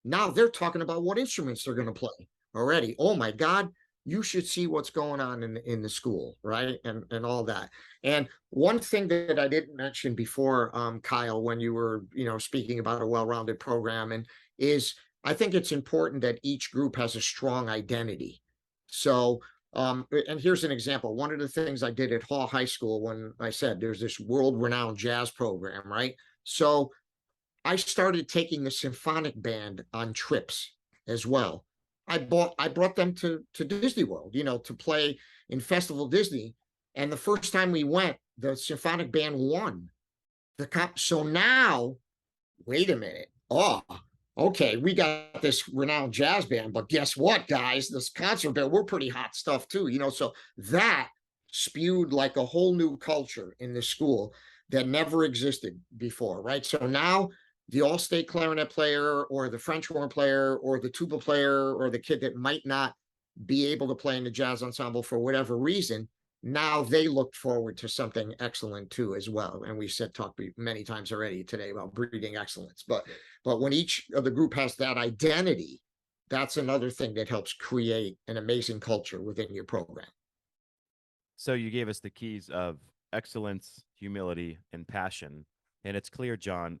Now they're talking about what instruments they're going to play already. Oh my God, you should see what's going on in the school, right? And all that. And one thing that I didn't mention before, Kyle, when you were, speaking about a well-rounded program, and is I think it's important that each group has a strong identity. So and here's an example. One of the things I did at Hall High School, when I said there's this world-renowned jazz program, right? So I started taking the symphonic band on trips as well. I brought them to Disney World, to play in Festival Disney. And the first time we went, the symphonic band won the comp. So now, wait a minute. Oh, okay, we got this renowned jazz band, but guess what, guys? This concert band, we're pretty hot stuff too, So that spewed like a whole new culture in the school that never existed before, right? So now the all-state clarinet player, or the French horn player, or the tuba player, or the kid that might not be able to play in the jazz ensemble for whatever reason, now they look forward to something excellent too as well. And we said talked many times already today about breeding excellence, but when each of the group has that identity, that's another thing that helps create an amazing culture within your program. So you gave us the keys of excellence, humility, and passion. And it's clear, John,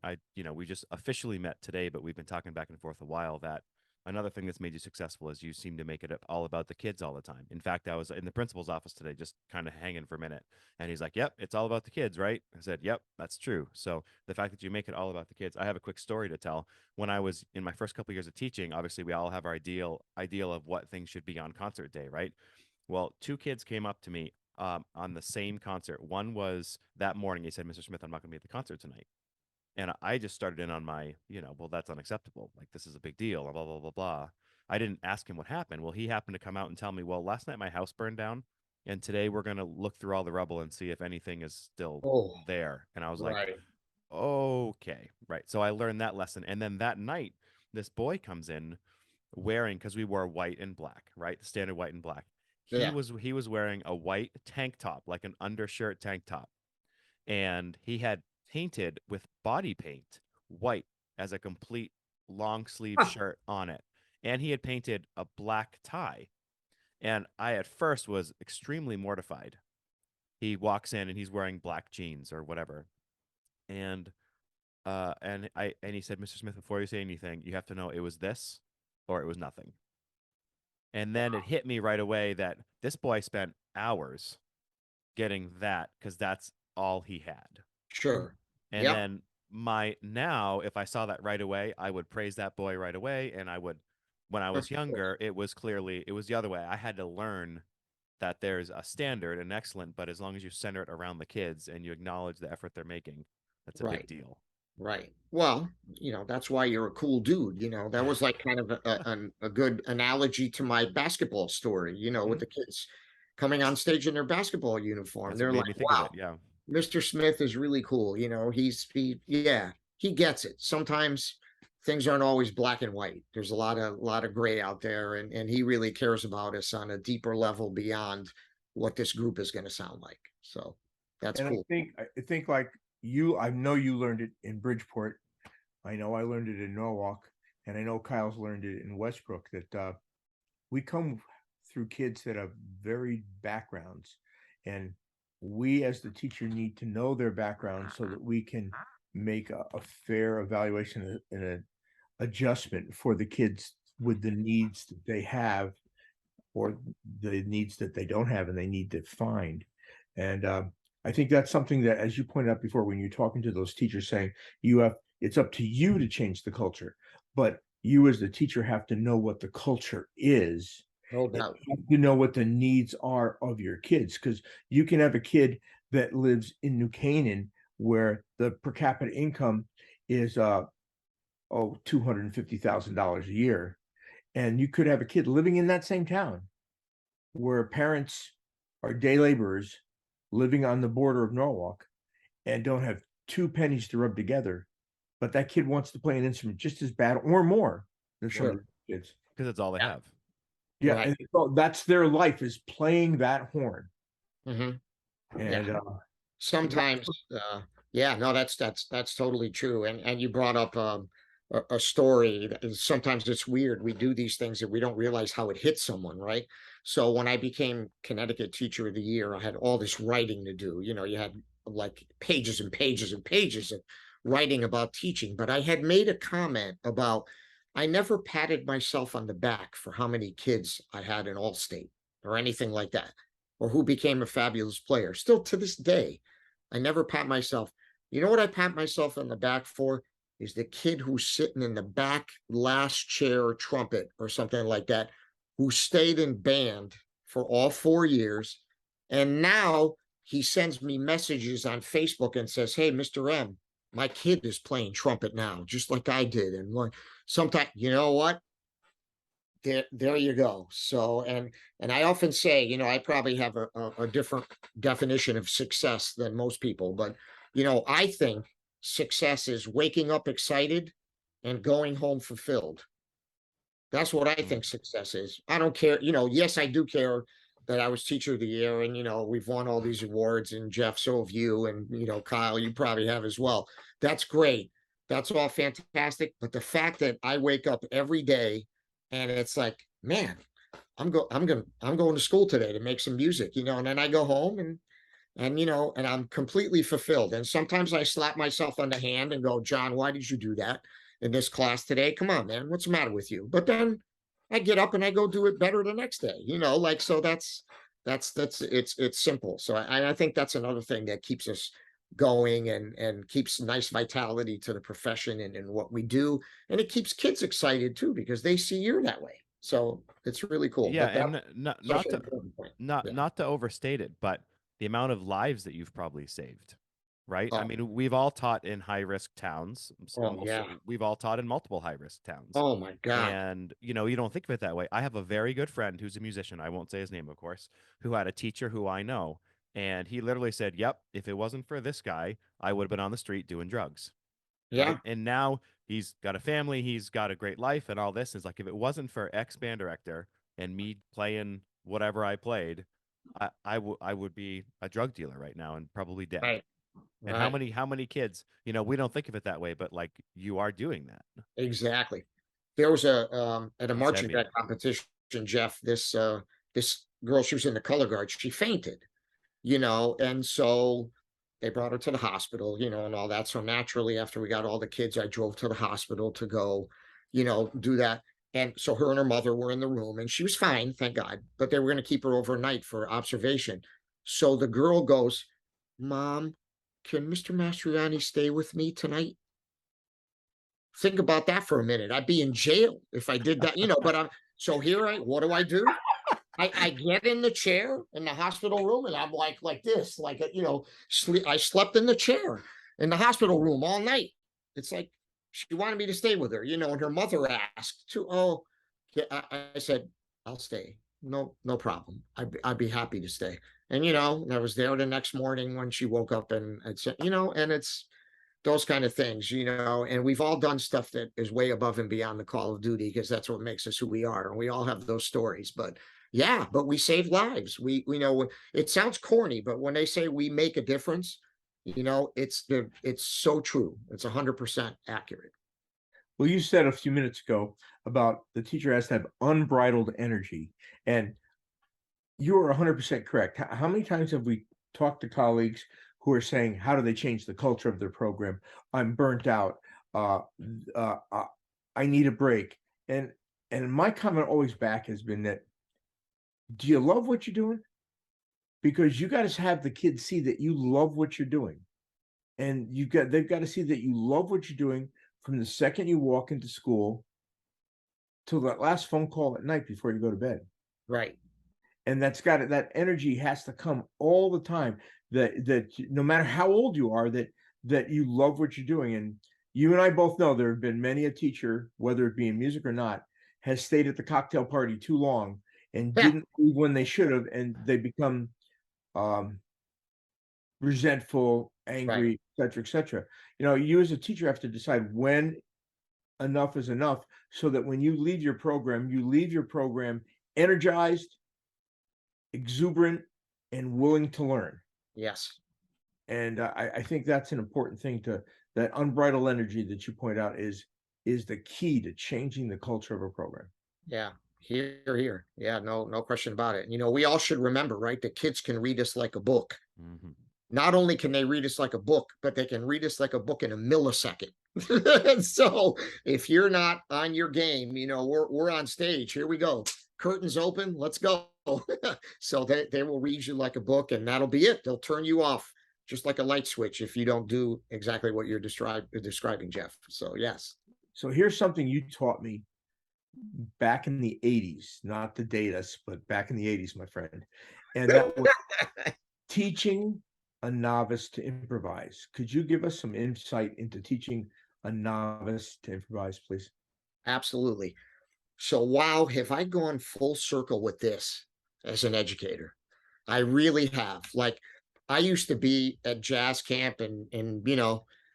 we just officially met today, but we've been talking back and forth a while, that another thing that's made you successful is you seem to make it all about the kids all the time. In fact, I was in the principal's office today, just kind of hanging for a minute. And he's like, yep, it's all about the kids, right? I said, yep, that's true. So the fact that you make it all about the kids, I have a quick story to tell. When I was in my first couple of years of teaching, obviously we all have our ideal of what things should be on concert day, right? Well, two kids came up to me on the same concert. One was that morning. He said, "Mr. Smith, I'm not going to be at the concert tonight." And I just started in on my, well, that's unacceptable. Like, this is a big deal, blah, blah, blah, blah. I didn't ask him what happened. Well, he happened to come out and tell me, well, last night my house burned down, and today we're going to look through all the rubble and see if anything is still Oh, there. And I was like, right. okay, right. So I learned that lesson. And then that night, this boy comes in wearing, because we wore white and black, right? The standard white and black. Yeah. He was wearing a white tank top, like an undershirt tank top, and he had painted with body paint white as a complete long sleeve shirt on it, and he had painted a black tie. And I at first was extremely mortified. He walks in and he's wearing black jeans or whatever, and and he said, "Mr. Smith, before you say anything, you have to know it was this or it was nothing." And then it hit me right away that this boy spent hours getting that, because that's all he had. Sure. And Yep. then if I saw that right away, I would praise that boy right away. And I would, when I was younger, it was the other way. I had to learn that there's a standard and excellent, but as long as you center it around the kids and you acknowledge the effort they're making, that's a big Right. deal. Right. Well, that's why you're a cool dude. That was like kind of a good analogy to my basketball story, with the kids coming on stage in their basketball uniform. That's what They're made like, me think of wow, it. Yeah. Mr. Smith is really cool. Yeah, he gets it. Sometimes things aren't always black and white. There's a lot of gray out there, and he really cares about us on a deeper level beyond what this group is going to sound like. So that's And cool. I think like I know you learned it in Bridgeport. I know I learned it in Norwalk, and I know Kyle's learned it in Westbrook, that we come through kids that have varied backgrounds, and we as the teacher need to know their background so that we can make a fair evaluation and an adjustment for the kids with the needs that they have or the needs that they don't have and they need to find. And I think that's something that, as you pointed out before, when you're talking to those teachers saying it's up to you to change the culture, but you as the teacher have to know what the culture is. No doubt. You know what the needs are of your kids, because you can have a kid that lives in New Canaan where the per capita income is $250,000 a year, and you could have a kid living in that same town where parents are day laborers living on the border of Norwalk and don't have two pennies to rub together, but that kid wants to play an instrument just as bad or more than some of the kids. Because it's all they have. Yeah, Right. and so that's their life, is playing that horn. Mhm. And Sometimes, yeah, no, that's totally true. And you brought up a story. Sometimes it's weird. We do these things and we don't realize how it hits someone, right? So when I became Connecticut Teacher of the Year, I had all this writing to do. You know, you had like pages and pages and pages of writing about teaching. But I had made a comment about I never patted myself on the back for how many kids I had in Allstate or anything like that, or who became a fabulous player. Still to this day, I never pat myself. You know what I pat myself on the back for? Is the kid who's sitting in the back last chair trumpet or something like that, who stayed in band for all 4 years. And now he sends me messages on Facebook and says, "Hey, Mr. M, my kid is playing trumpet now, just like I did." And like, sometimes, you know what? There you go. So, and I often say, you know, I probably have a different definition of success than most people, but you know, I think success is waking up excited and going home fulfilled. That's what I think success is. I don't care, you know, yes, I do care that I was Teacher of the Year, and you know, we've won all these awards, and Jeff, so have you, and you know, Kyle, you probably have as well. That's great. That's all fantastic. But the fact that I wake up every day and it's like, man, I'm going to school today to make some music, you know, and then I go home and you know, and I'm completely fulfilled. And sometimes I slap myself on the hand and go, "John, why did you do that in this class today? Come on, man, what's the matter with you?" But then I get up and I go do it better the next day, you know, like, so that's it's simple. So I think that's another thing that keeps us going and keeps nice vitality to the profession and what we do. And it keeps kids excited too, because they see you're that way. So it's really cool. Yeah, But that's and such an important point. Yeah. not to overstate it, but the amount of lives that you've probably saved, right? I Oh, mean, we've all taught in high risk towns. oh yeah. We've all taught in multiple high risk towns. Oh my God. And you know, you don't think of it that way. I have a very good friend who's a musician. I won't say his name, of course, who had a teacher who I know, and he literally said, "Yep, if it wasn't for this guy, I would have been on the street doing drugs." Yeah. Right? And now he's got a family, he's got a great life and all this. Is like, if it wasn't for X band director and me playing whatever I played, I would be a drug dealer right now and probably dead. Right. And Right. how many kids, you know, we don't think of it that way, but like you are doing that. Exactly. There was a at a It's marching heavy. band competition, Jeff, this girl, she was in the color guard, she fainted, you know, and so they brought her to the hospital, you know, and all that. So naturally, after we got all the kids, I drove to the hospital to go, you know, do that. And so her and her mother were in the room and she was fine, thank God, but they were going to keep her overnight for observation. So the girl goes, "Mom, can Mr. Mastroianni stay with me tonight?" Think about that for a minute. I'd be in jail if I did that, you know, but so here what do? I get in the chair in the hospital room and I'm like this, like, you know, I slept in the chair in the hospital room all night. It's like she wanted me to stay with her, you know, and her mother asked to, "Oh," I said, "I'll stay. No problem. I'd be happy to stay." And, you know, and I was there the next morning when she woke up and I said, you know, and it's those kind of things, you know, and we've all done stuff that is way above and beyond the call of duty because that's what makes us who we are. And we all have those stories. But yeah, but we save lives. We know it sounds corny, but when they say we make a difference, you know, it's so true. It's 100% accurate. well, you said a few minutes ago about the teacher has to have unbridled energy, and you are 100% correct. How many times have we talk to colleagues who are saying, how do they change the culture of their program? I'm burnt out. Uh, I need a break. And my comment always back has been that, do you love what you're doing? Because you got to have the kids see that you love what you're doing. And they've got to see that you love what you're doing from the second you walk into school till that last phone call at night before you go to bed. Right. And that energy has to come all the time, that no matter how old you are, that you love what you're doing. And you and I both know there have been many a teacher, whether it be in music or not, has stayed at the cocktail party too long and didn't leave when they should have, and they become resentful, angry, et cetera. You as a teacher have to decide when enough is enough, so that when you leave your program energized, exuberant, and willing to learn. Yes. And I think that's an important thing, that unbridled energy that you point out is the key to changing the culture of a program. Yeah. Here. Yeah, no question about it. We all should remember, right? The kids can read us like a book. Mm-hmm. Not only can they read us like a book, but they can read us like a book in a millisecond. So if you're not on your game, we're on stage. Here we go. Curtains open. Let's go. So they will read you like a book, and that'll be it. They'll turn you off just like a light switch if you don't do exactly what you're describing, Jeff. So yes. So here's something you taught me back in the 80s, not to date us, but back in the 80s, my friend. And that was teaching a novice to improvise. Could you give us some insight into teaching a novice to improvise, please? Absolutely. So wow, have I gone full circle with this as an educator? I really have. Like, I used to be at jazz camp, and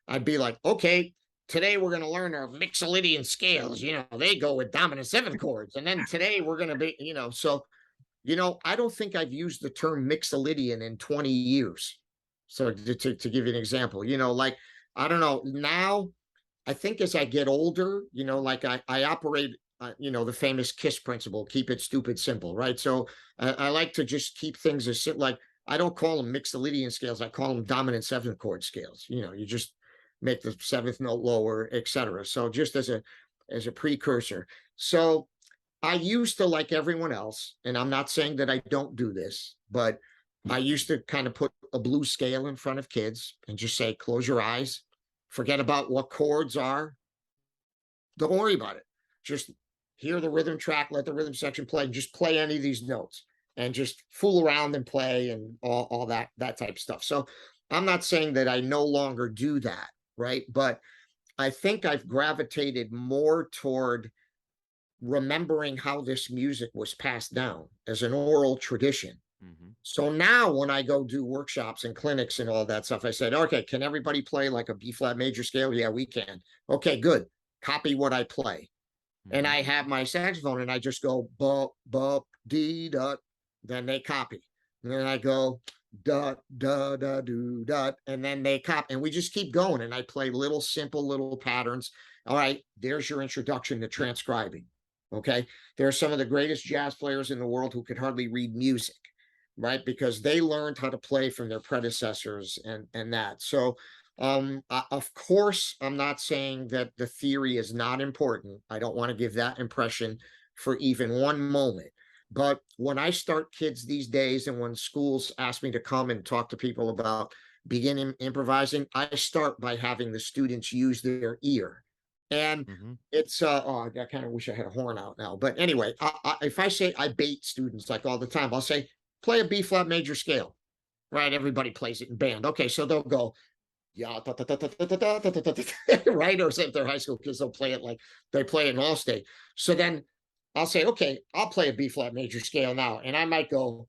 I'd be like, okay, today we're going to learn our Mixolydian scales. They go with dominant 7 chords. And then today we're going to be, so, I don't think I've used the term Mixolydian in 20 years. So to give you an example, like, I don't know, now I think as I get older, like I operate, the famous KISS principle, keep it stupid simple, right? So I like to just keep things as simple. Like, I don't call them Mixolydian scales. I call them dominant 7 chord scales. You just make the 7th note lower, etc. So just as a precursor. So I used to, like everyone else, and I'm not saying that I don't do this, but I used to kind of put a blues scale in front of kids and just say, close your eyes, forget about what chords are. Don't worry about it. Just hear the rhythm track, let the rhythm section play, just play any of these notes and just fool around and play and all that type of stuff. So I'm not saying that I no longer do that, right? But I think I've gravitated more toward remembering how this music was passed down as an oral tradition. Mm-hmm. So now when I go do workshops and clinics and all that stuff, I said, okay, can everybody play like a B flat major scale? Yeah, we can. Okay, good. Copy what I play. Mm-hmm. And I have my saxophone and I just go, bup, bup, dee, dot. Then they copy. And then I go, dot, da, da, do, dot. And then they copy. And we just keep going. And I play little simple little patterns. All right, there's your introduction to transcribing. Okay. There are some of the greatest jazz players in the world who could hardly read music, right? Because they learned how to play from their predecessors and that. So of course, I'm not saying that the theory is not important. I don't want to give that impression for even one moment. But when I start kids these days, and when schools ask me to come and talk to people about beginning improvising, I start by having the students use their ear. And it's I kind of wish I had a horn out now. But anyway, if I say, I bait students like all the time, I'll say, play a B flat major scale, right? Everybody plays it in band. Okay, so they'll go, yeah, right? Or if they're high school kids, they'll play it like they play it in all state. So then I'll say, okay, I'll play a B flat major scale now. And I might go,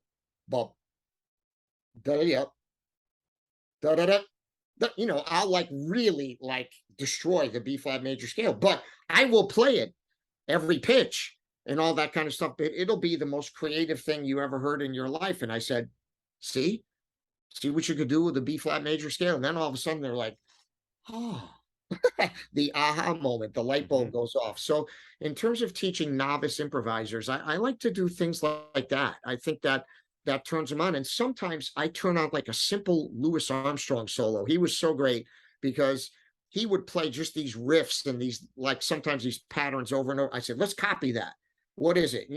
bump, da da da da da. I'll like really like destroy the B flat major scale, but I will play it every pitch and all that kind of stuff. It'll be the most creative thing you ever heard in your life. And I said, see what you could do with the B flat major scale. And then all of a sudden they're like, oh, the aha moment, the light bulb goes off. So in terms of teaching novice improvisers, I like to do things like that. I think that that turns them on. And sometimes I turn on like a simple Louis Armstrong solo. He was so great because he would play just these riffs and these, like sometimes these patterns over and over. I said, let's copy that. What is it?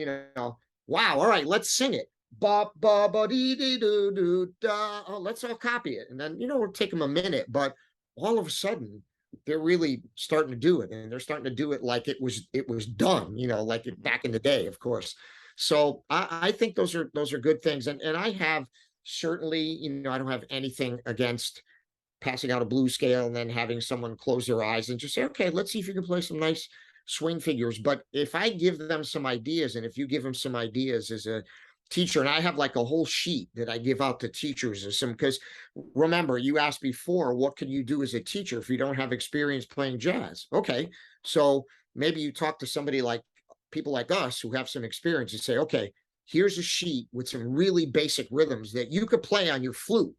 Wow. All right, let's sing it. Ba ba ba dee dee doo doo da. Oh, let's all copy it. And then, it'll take them a minute, but all of a sudden they're really starting to do it, and they're starting to do it like it was done, like it back in the day, of course. So I think those are good things. And I have certainly, I don't have anything against passing out a blues scale and then having someone close their eyes and just say, okay, let's see if you can play some nice swing figures. But if I give them some ideas, and if you give them some ideas as a teacher, and I have like a whole sheet that I give out to teachers as some, because remember, you asked before, what can you do as a teacher if you don't have experience playing jazz? Okay, so maybe you talk to somebody like people like us who have some experience and say, okay, here's a sheet with some really basic rhythms that you could play on your flute,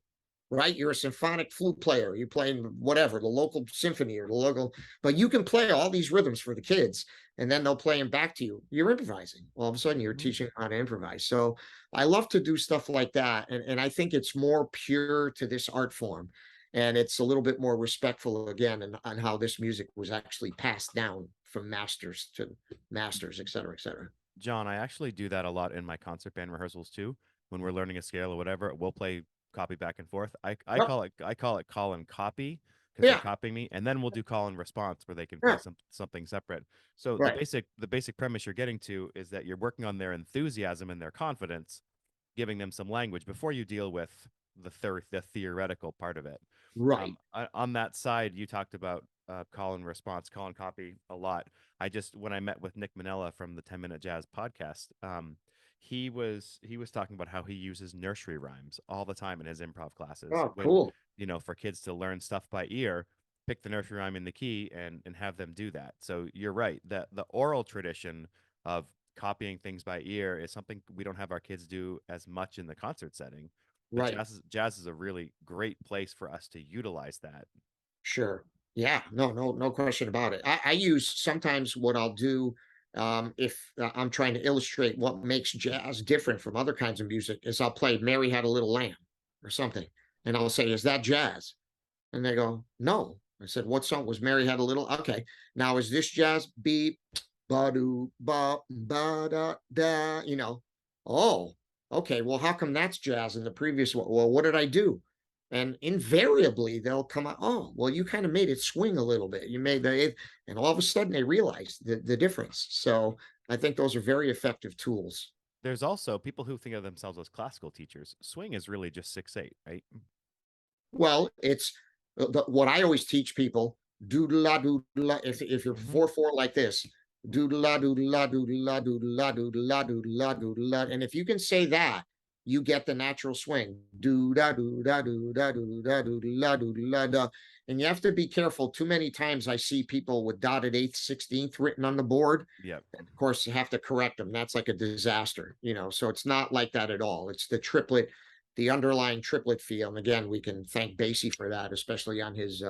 right? You're a symphonic flute player. You're playing whatever, the local symphony or the local, but you can play all these rhythms for the kids, and then they'll play them back to you. You're improvising. All of a sudden, you're teaching how to improvise. So I love to do stuff like that. And I think it's more pure to this art form. And it's a little bit more respectful, again, on how this music was actually passed down from masters to masters, et cetera, et cetera. John, I actually do that a lot in my concert band rehearsals too. When we're learning a scale or whatever, we'll play copy back and forth. I Yep. call it call and copy, because Yeah. they're copying me, and then we'll do call and response where they can play Yeah. something separate. So Right. the basic premise you're getting to is that you're working on their enthusiasm and their confidence, giving them some language before you deal with the theoretical part of it. Right. On that side, you talked about call and response, call and copy a lot. When I met with Nick Manella from the 10 Minute Jazz podcast, he was talking about how he uses nursery rhymes all the time in his improv classes. Oh, When, cool. for kids to learn stuff by ear, pick the nursery rhyme in the key and have them do that. So you're right that the oral tradition of copying things by ear is something we don't have our kids do as much in the concert setting. But Right. jazz is a really great place for us to utilize that. Sure. Yeah, no question about it. I use sometimes what I'll do, if I'm trying to illustrate what makes jazz different from other kinds of music, is I'll play Mary Had a Little Lamb or something. And I'll say, is that jazz? And they go, no. I said, what song was Mary Had a Little? Okay. Now is this jazz? Beep, ba do ba ba da da, Oh, okay. Well, how come that's jazz in the previous one? Well, what did I do? And invariably they'll come out, oh, well, you kind of made it swing a little bit. You made and all of a sudden they realize the difference. So I think those are very effective tools. There's also people who think of themselves as classical teachers. Swing is really just 6/8, right? Well, it's what I always teach people, doodle-la, doodle-la. If you're 4/4 like this, doodle-la, doodle-la, doodle-la, doodle-la, doodle-la, doodle-la, doodle-la. And if you can say that, you get the natural swing. Do-da, do-da, do-da, do-da, doodle-la, doodle-la, da. And you have to be careful. Too many times I see people with dotted 8th, 16th written on the board. Yeah. And of course, you have to correct them. That's like a disaster, So it's not like that at all. It's the underlying triplet feel. And again, we can thank Basie for that, especially on his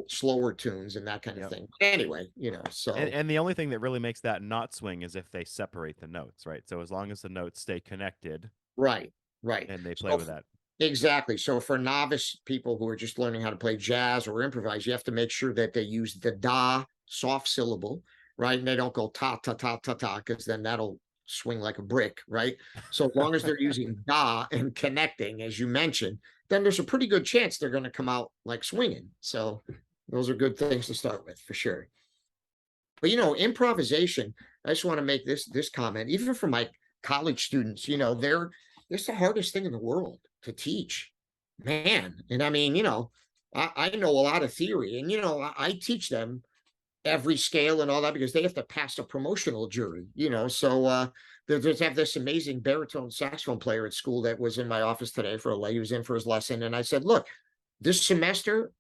slower tunes and that kind of thing. But anyway, so and the only thing that really makes that not swing is if they separate the notes, right? So as long as the notes stay connected, right, and they play with that. Exactly. So for novice people who are just learning how to play jazz or improvise, you have to make sure that they use the da soft syllable, right? And they don't go ta ta ta ta ta, because then that'll swing like a brick, right? So as long as they're using da and connecting, as you mentioned, then there's a pretty good chance they're going to come out like swinging. So those are good things to start with for sure. But improvisation, I just want to make this comment, even for my college students, it's the hardest thing in the world to teach, man. And I mean, I know a lot of theory, and I teach them every scale and all that because they have to pass a promotional jury, so there's have this amazing baritone saxophone player at school that was in my office today he was in for his lesson, and I said, look, this semester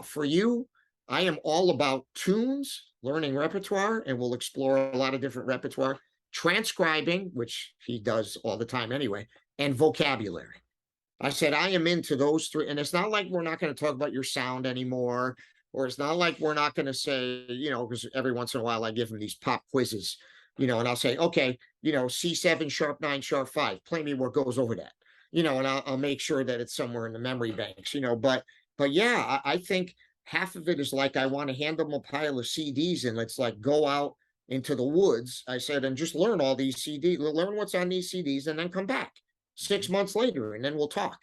for you, I am all about tunes, learning repertoire, and we'll explore a lot of different repertoire, transcribing, which he does all the time anyway, and vocabulary. I said, I am into those three. And it's not like we're not going to talk about your sound anymore, or it's not like we're not going to say, because every once in a while I give them these pop quizzes. and I'll say, okay, C7 sharp 9 sharp 5, play me what goes over that, and I'll make sure that it's somewhere in the memory banks, but yeah, I think half of it is like, I want to hand them a pile of CDs and let's like go out into the woods. I said, and just learn all these CDs, learn what's on these CDs, and then come back 6 months later and then we'll talk,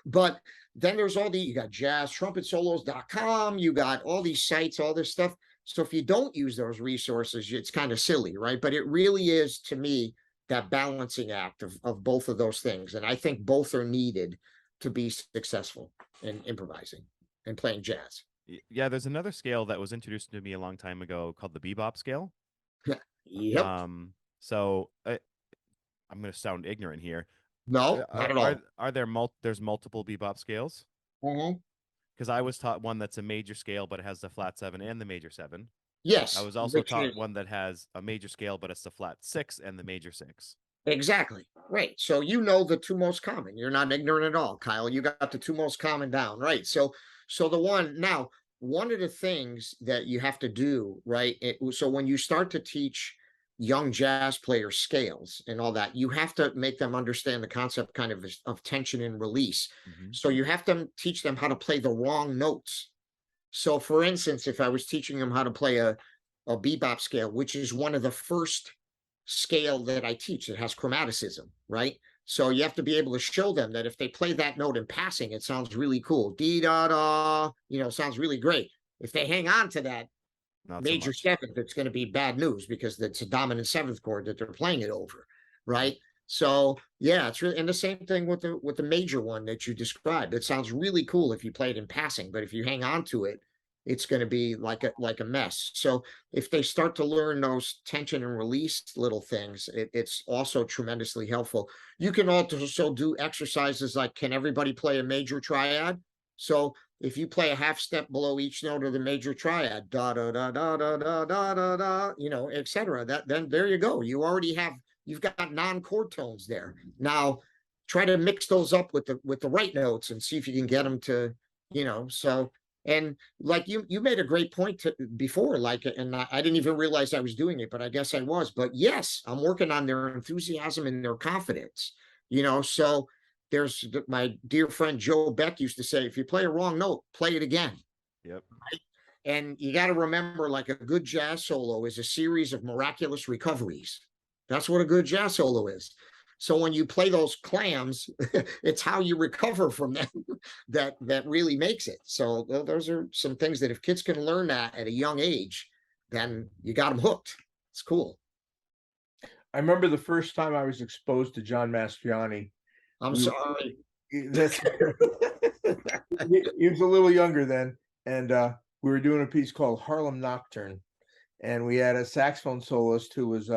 but then there's you got jazztrumpetsolos.com, you got all these sites, all this stuff. So if you don't use those resources, it's kind of silly, right? But it really is, to me, that balancing act of both of those things. And I think both are needed to be successful in improvising and playing jazz. Yeah, there's another scale that was introduced to me a long time ago called the Bebop Scale. Yep. So I'm going to sound ignorant here. No, not at all. Are there there's multiple Bebop scales? Because I was taught one that's a major scale, but it has the flat 7 and the major 7. Yes. I was also taught one that has a major scale, but it's the flat 6 and the major 6. Exactly. Right. So the two most common. You're not ignorant at all, Kyle. You got the two most common down, right? So one of the things that you have to do, right? So when you start to teach young jazz players scales and all that, you have to make them understand the concept kind of tension and release. So you have to teach them how to play the wrong notes. So for instance, if I was teaching them how to play a bebop scale, which is one of the first scale that I teach that has chromaticism, right? So you have to be able to show them that if they play that note in passing, it sounds really cool. Dee da da, sounds really great. If they hang on to that major seventh, it's going to be bad news because it's a dominant seventh chord that they're playing it over, right? So yeah, it's really, and the same thing with the major one that you described. It sounds really cool if you play it in passing, but if you hang on to it, it's going to be like a mess. So if they start to learn those tension and release little things, it's also tremendously helpful. You can also do exercises like, can everybody play a major triad? So if you play a half step below each note of the major triad, da da da da da da da da da, etc. Then there you go. You've got non-chord tones there. Now try to mix those up with the right notes and see if you can get them to, so. And like you made a great point before, like, and I didn't even realize I was doing it, but I guess I was. But yes, I'm working on their enthusiasm and their confidence, so there's my dear friend Joe Beck used to say, if you play a wrong note, play it again. Yep. Right? And you got to remember, like, a good jazz solo is a series of miraculous recoveries. That's what a good jazz solo is. So when you play those clams, it's how you recover from them that really makes it. So those are some things that if kids can learn that at a young age, then you got them hooked. It's cool. I remember the first time I was exposed to John Mastroianni. I'm sorry. He was a little younger then, and we were doing a piece called Harlem Nocturne, and we had a saxophone soloist who was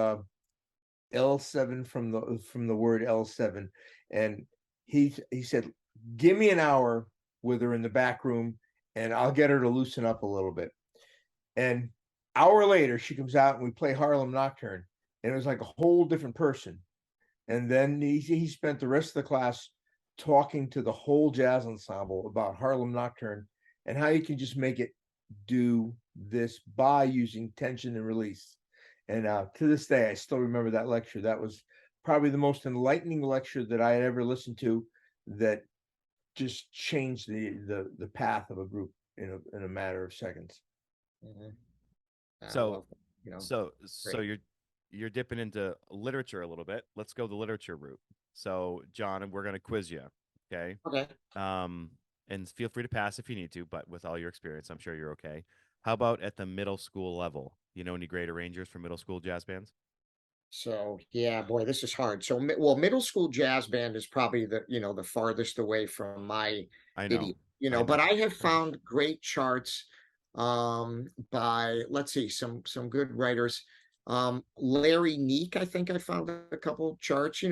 L7 from the word L7, and he said, give me an hour with her in the back room and I'll get her to loosen up a little bit. And hour later she comes out and we play Harlem Nocturne, and it was like a whole different person. And then he spent the rest of the class talking to the whole jazz ensemble about Harlem Nocturne and how you can just make it do this by using tension and release. And to this day, I still remember that lecture. That was probably the most enlightening lecture that I had ever listened to, that just changed the path of a group in a matter of seconds. So you're dipping into literature a little bit. Let's go the literature route. So John, we're going to quiz you. Okay. Okay. And feel free to pass if you need to, but with all your experience, I'm sure you're okay. How about at the middle school level? Any great arrangers for middle school jazz bands? So yeah, boy, this is hard. So middle school jazz band is probably the farthest away from my idiot, but I have found great charts by, let's see, some good writers. Larry Neek, I think I found a couple charts.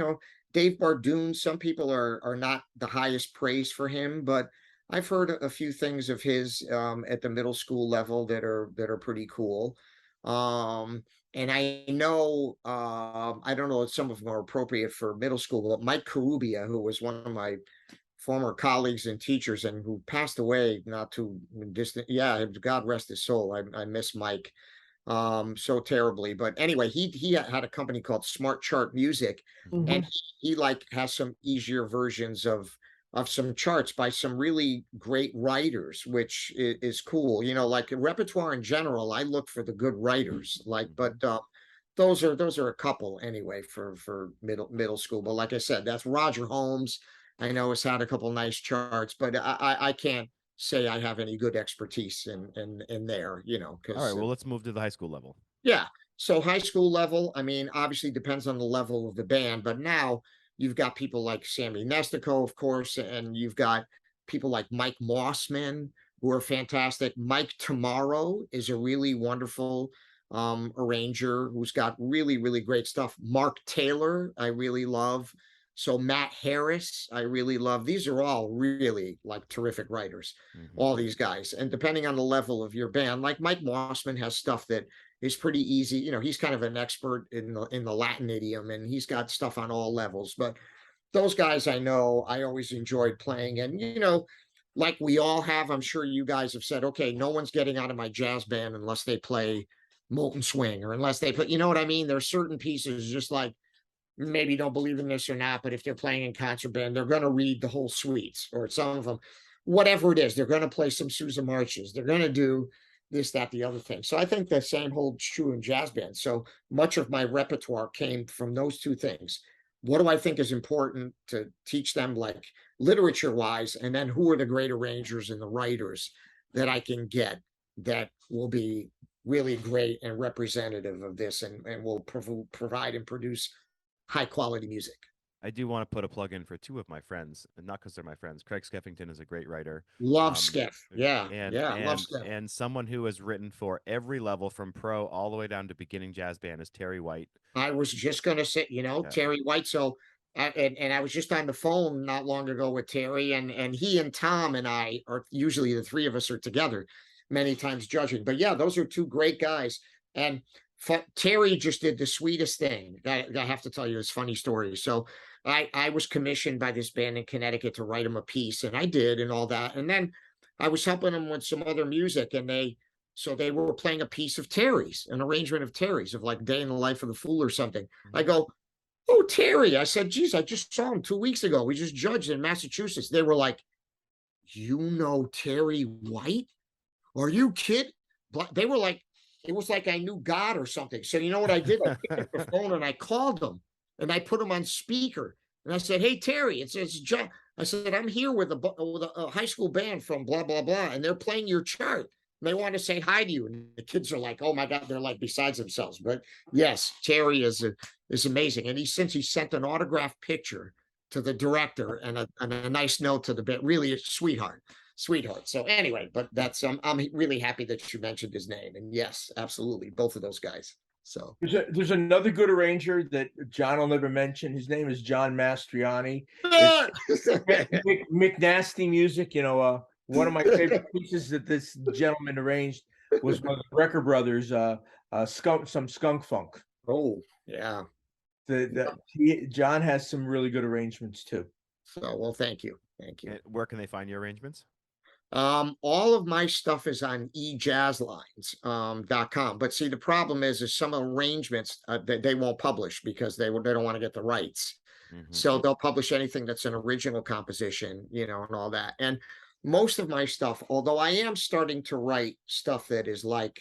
Dave Bardoon, some people are not the highest praise for him, but I've heard a few things of his at the middle school level that are pretty cool. And I know, I don't know if some of them are appropriate for middle school, but Mike Carubia, who was one of my former colleagues and teachers and who passed away not too distant. Yeah, God rest his soul. I miss Mike. so terribly. But anyway, he had a company called Smart Chart Music, and he like has some easier versions of some charts by some really great writers, which is cool. You know, like repertoire in general, I look for the good writers. Like, but those are a couple anyway for middle school. But like I said, that's Roger Holmes. I know has had a couple nice charts, but I can't say I have any good expertise in there, you know, All right, because well, let's move to the high school level. yeah. So high school level, I mean, obviously depends on the level of the band, but now you've got people like Sammy Nestico, of course, and you've got people like Mike Mossman, who are fantastic. Mike Tomorrow is a really wonderful arranger who's got really, really great stuff. Mark Taylor, I really love. So Matt Harris, I really love. These are all really like terrific writers, all these guys. And depending on the level of your band, like Mike Mossman has stuff that is pretty easy. You know, he's kind of an expert in the Latin idiom, and he's got stuff on all levels. But those guys I know I always enjoyed playing. And, you know, like we all have, I'm sure you guys have said, okay, no one's getting out of my jazz band unless they play Molten Swing or unless they put, you know what I mean? There's certain pieces just like maybe don't believe in this or not, but if they're playing in concert band, they're going to read the whole suites or some of them, whatever it is. They're going to play some Sousa marches. They're going to do this, that, the other thing. So I think the same holds true in jazz bands. So much of my repertoire came from those two things. What do I think is important to teach them, like literature wise? And then who are the great arrangers and the writers that I can get that will be really great and representative of this and will provide and produce high quality music. I do want to put a plug in for two of my friends, and not because they're my friends. Craig Skeffington is a great writer. Love Skiff. Yeah. And Yeah. and Love Skiff. and someone who has written for every level from pro all the way down to beginning jazz band is Terry White. I was just going to say, you know, Yeah. Terry White. So, and I was just on the phone not long ago with Terry, and he and Tom and I are usually the three of us are together many times judging. But yeah, those are two great guys. And Terry just did the sweetest thing. I have to tell you this funny story. So I was commissioned by this band in Connecticut to write him a piece, and I did and all that. And then I was helping them with some other music, and they were playing a piece of Terry's, an arrangement of Terry's of like Day in the Life of the Fool or something. I go, "Oh, Terry." I said, "Geez, I just saw him 2 weeks ago. We just judged in Massachusetts." They were like, "You know Terry White? Are you kidding?" They were like, it was like I knew God or something. So you know what I did? I picked up the phone and I called them and I put them on speaker. And I said, "Hey, Terry," it's John. I said, "I'm here with a high school band from blah, blah, blah, and they're playing your chart. And they want to say hi to you." And the kids are like, "Oh my God," they're like besides themselves. But yes, Terry is amazing. And since he sent an autographed picture to the director and a nice note to the band, really a sweetheart. So anyway, but that's I'm really happy that you mentioned his name. And yes, absolutely, both of those guys. So there's another good arranger that John will never mention. His name is John Mastroianni. McNasty music. You know, one of my favorite pieces that this gentleman arranged was one of the Record Brothers, some skunk funk. Oh yeah. John has some really good arrangements too. So well, thank you. And where can they find your arrangements? All of my stuff is on ejazzlines.com. But see, the problem is some arrangements they won't publish because they don't want to get the rights. So they'll publish anything that's an original composition, you know, and all that. And most of my stuff, although I am starting to write stuff that is like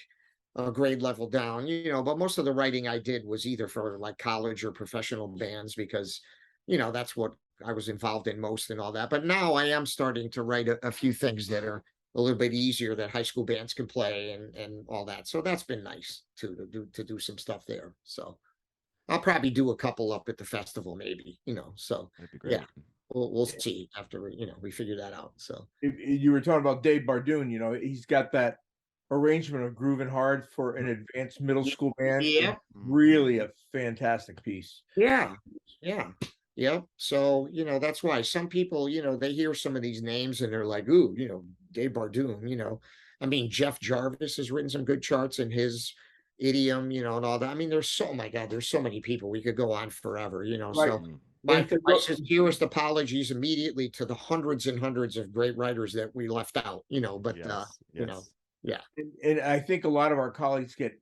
a grade level down, you know, but most of the writing I did was either for like college or professional bands because, you know, that's what I was involved in most and all that. But now I am starting to write a few things that are a little bit easier that high school bands can play and all that. So that's been nice too, to do some stuff there. So I'll probably do a couple up at the festival, maybe, you know. So That'd be great. Yeah, we'll see after we figure that out. So you were talking about Dave Bardoon, you know, he's got that arrangement of Groovin' Hard for an advanced middle school band. Yeah, really a fantastic piece. Yeah. Yep. So, you know, that's why some people, you know, they hear some of these names and they're like, "Ooh, you know, Dave Bardoon," you know. I mean, Jeff Jarvis has written some good charts in his idiom, you know, and all that. I mean, there's so many people. We could go on forever, you know. Right. So my sincerest apologies immediately to the hundreds and hundreds of great writers that we left out, you know, but you know, yeah. And I think a lot of our colleagues get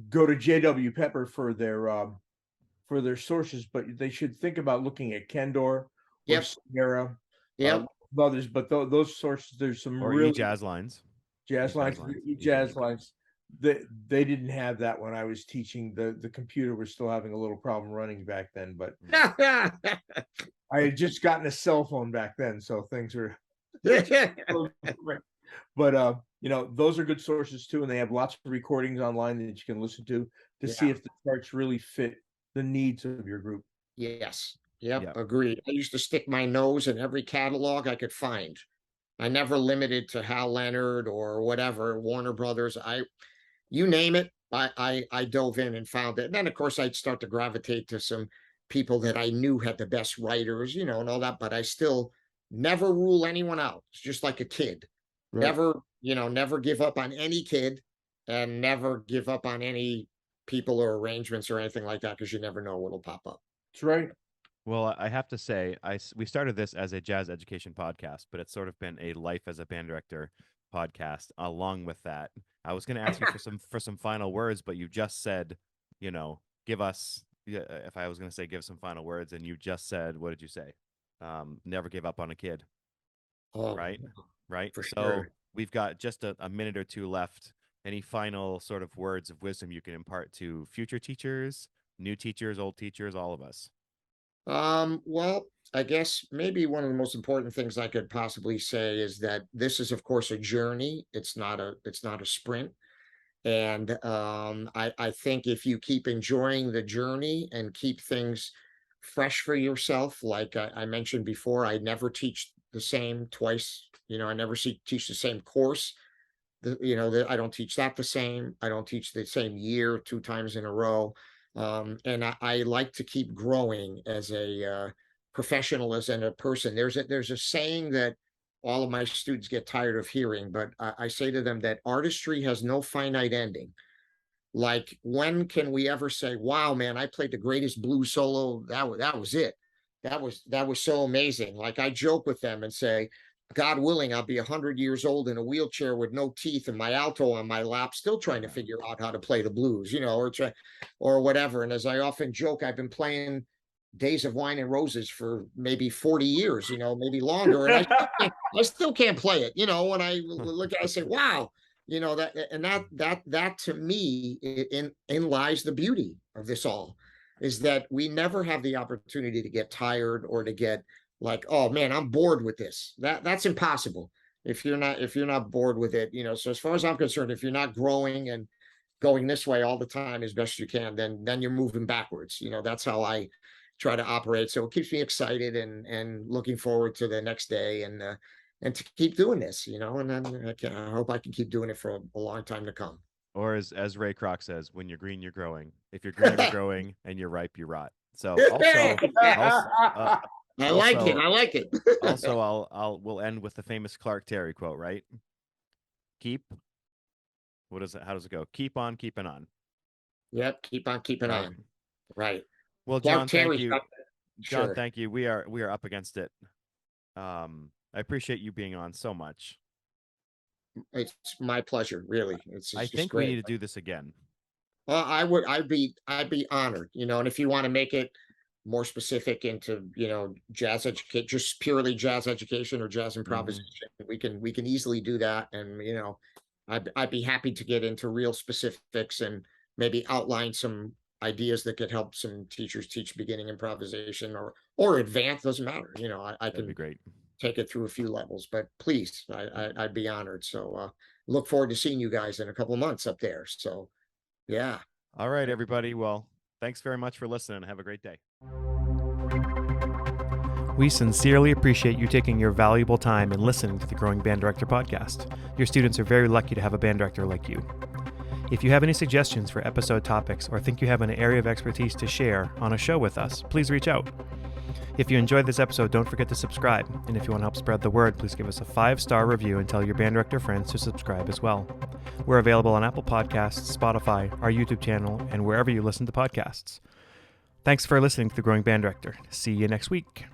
go to J.W. Pepper for their sources, but they should think about looking at Kendor or Yep. Sierra, Yep. others. But those sources, there's some Or really jazz lines. jazz lines, jazz lines. They didn't have that when I was teaching. The computer was still having a little problem running back then, but I had just gotten a cell phone back then, so things are. But those are good sources too, and they have lots of recordings online that you can listen to see if the charts really fit the needs of your group. Yes. Yep. Yep. Agreed. I used to stick my nose in every catalog I could find. I never limited to Hal Leonard or whatever, Warner Brothers. You name it, I dove in and found it. And then of course I'd start to gravitate to some people that I knew had the best writers, and all that, but I still never rule anyone out. It's just like a kid. Right. Never give up on any kid, and never give up on any people or arrangements or anything like that, because you never know what'll pop up. That's right. Well, I have to say, we started this as a jazz education podcast, but it's sort of been a life as a band director podcast along with that. I was going to ask you for some final words, but you just said, give us, if I was going to say give some final words, and you just said, what did you say? Never give up on a kid. Oh, right. For So sure. we've got just a minute or two left. Any final sort of words of wisdom you can impart to future teachers, new teachers, old teachers, all of us? Well, I guess maybe one of the most important things I could possibly say is that this is, of course, a journey. It's not a sprint. And I think if you keep enjoying the journey and keep things fresh for yourself, like I mentioned before, I never teach the same twice. I never teach the same course. I don't teach that the same. I don't teach the same year 2 times in a row. And I like to keep growing as a professional, as a person. There's a saying that all of my students get tired of hearing, but I say to them that artistry has no finite ending. Like, when can we ever say, wow, man, I played the greatest blues solo. That was it. That was so amazing. Like, I joke with them and say, God willing, I'll be 100 years old in a wheelchair with no teeth and my alto on my lap, still trying to figure out how to play the blues, or whatever. And as I often joke, I've been playing Days of Wine and Roses for maybe 40 years, maybe longer, and I still can't play it. When I look at it, I say, wow, that to me, in lies the beauty of this all, is that we never have the opportunity to get tired or to get like, oh man, I'm bored with this. That's impossible. If you're not bored with it, so as far as I'm concerned, if you're not growing and going this way all the time as best you can, then you're moving backwards. That's how I try to operate. So it keeps me excited and looking forward to the next day, and to keep doing this, and then I hope I can keep doing it for a long time to come. Or as Ray Kroc says, when you're green, you're growing. If you're green, you're growing, and you're ripe, you rot. So I like it. Also, we'll end with the famous Clark Terry quote, right? How does it go? Keep on keeping on. Yep, keep on keeping on. Right. Well, John, thank you. John, thank you. We are up against it. I appreciate you being on so much. It's my pleasure, really. I think we need to do this again. I'd be honored, and if you want to make it more specific into jazz education, just purely jazz education or jazz improvisation, we can easily do that. And I'd be happy to get into real specifics and maybe outline some ideas that could help some teachers teach beginning improvisation or advanced, doesn't matter. I can be great. Take it through a few levels, but please, I'd be honored. So look forward to seeing you guys in a couple of months up there. So yeah. All right, everybody. Well, thanks very much for listening. Have a great day. We sincerely appreciate you taking your valuable time and listening to the Growing Band Director podcast. Your students are very lucky to have a band director like you. If you have any suggestions for episode topics or think you have an area of expertise to share on a show with us, please reach out. If you enjoyed this episode, don't forget to subscribe. And if you want to help spread the word, please give us a 5-star review and tell your band director friends to subscribe as well. We're available on Apple Podcasts, Spotify, our YouTube channel, and wherever you listen to podcasts. Thanks for listening to The Growing Band Director. See you next week.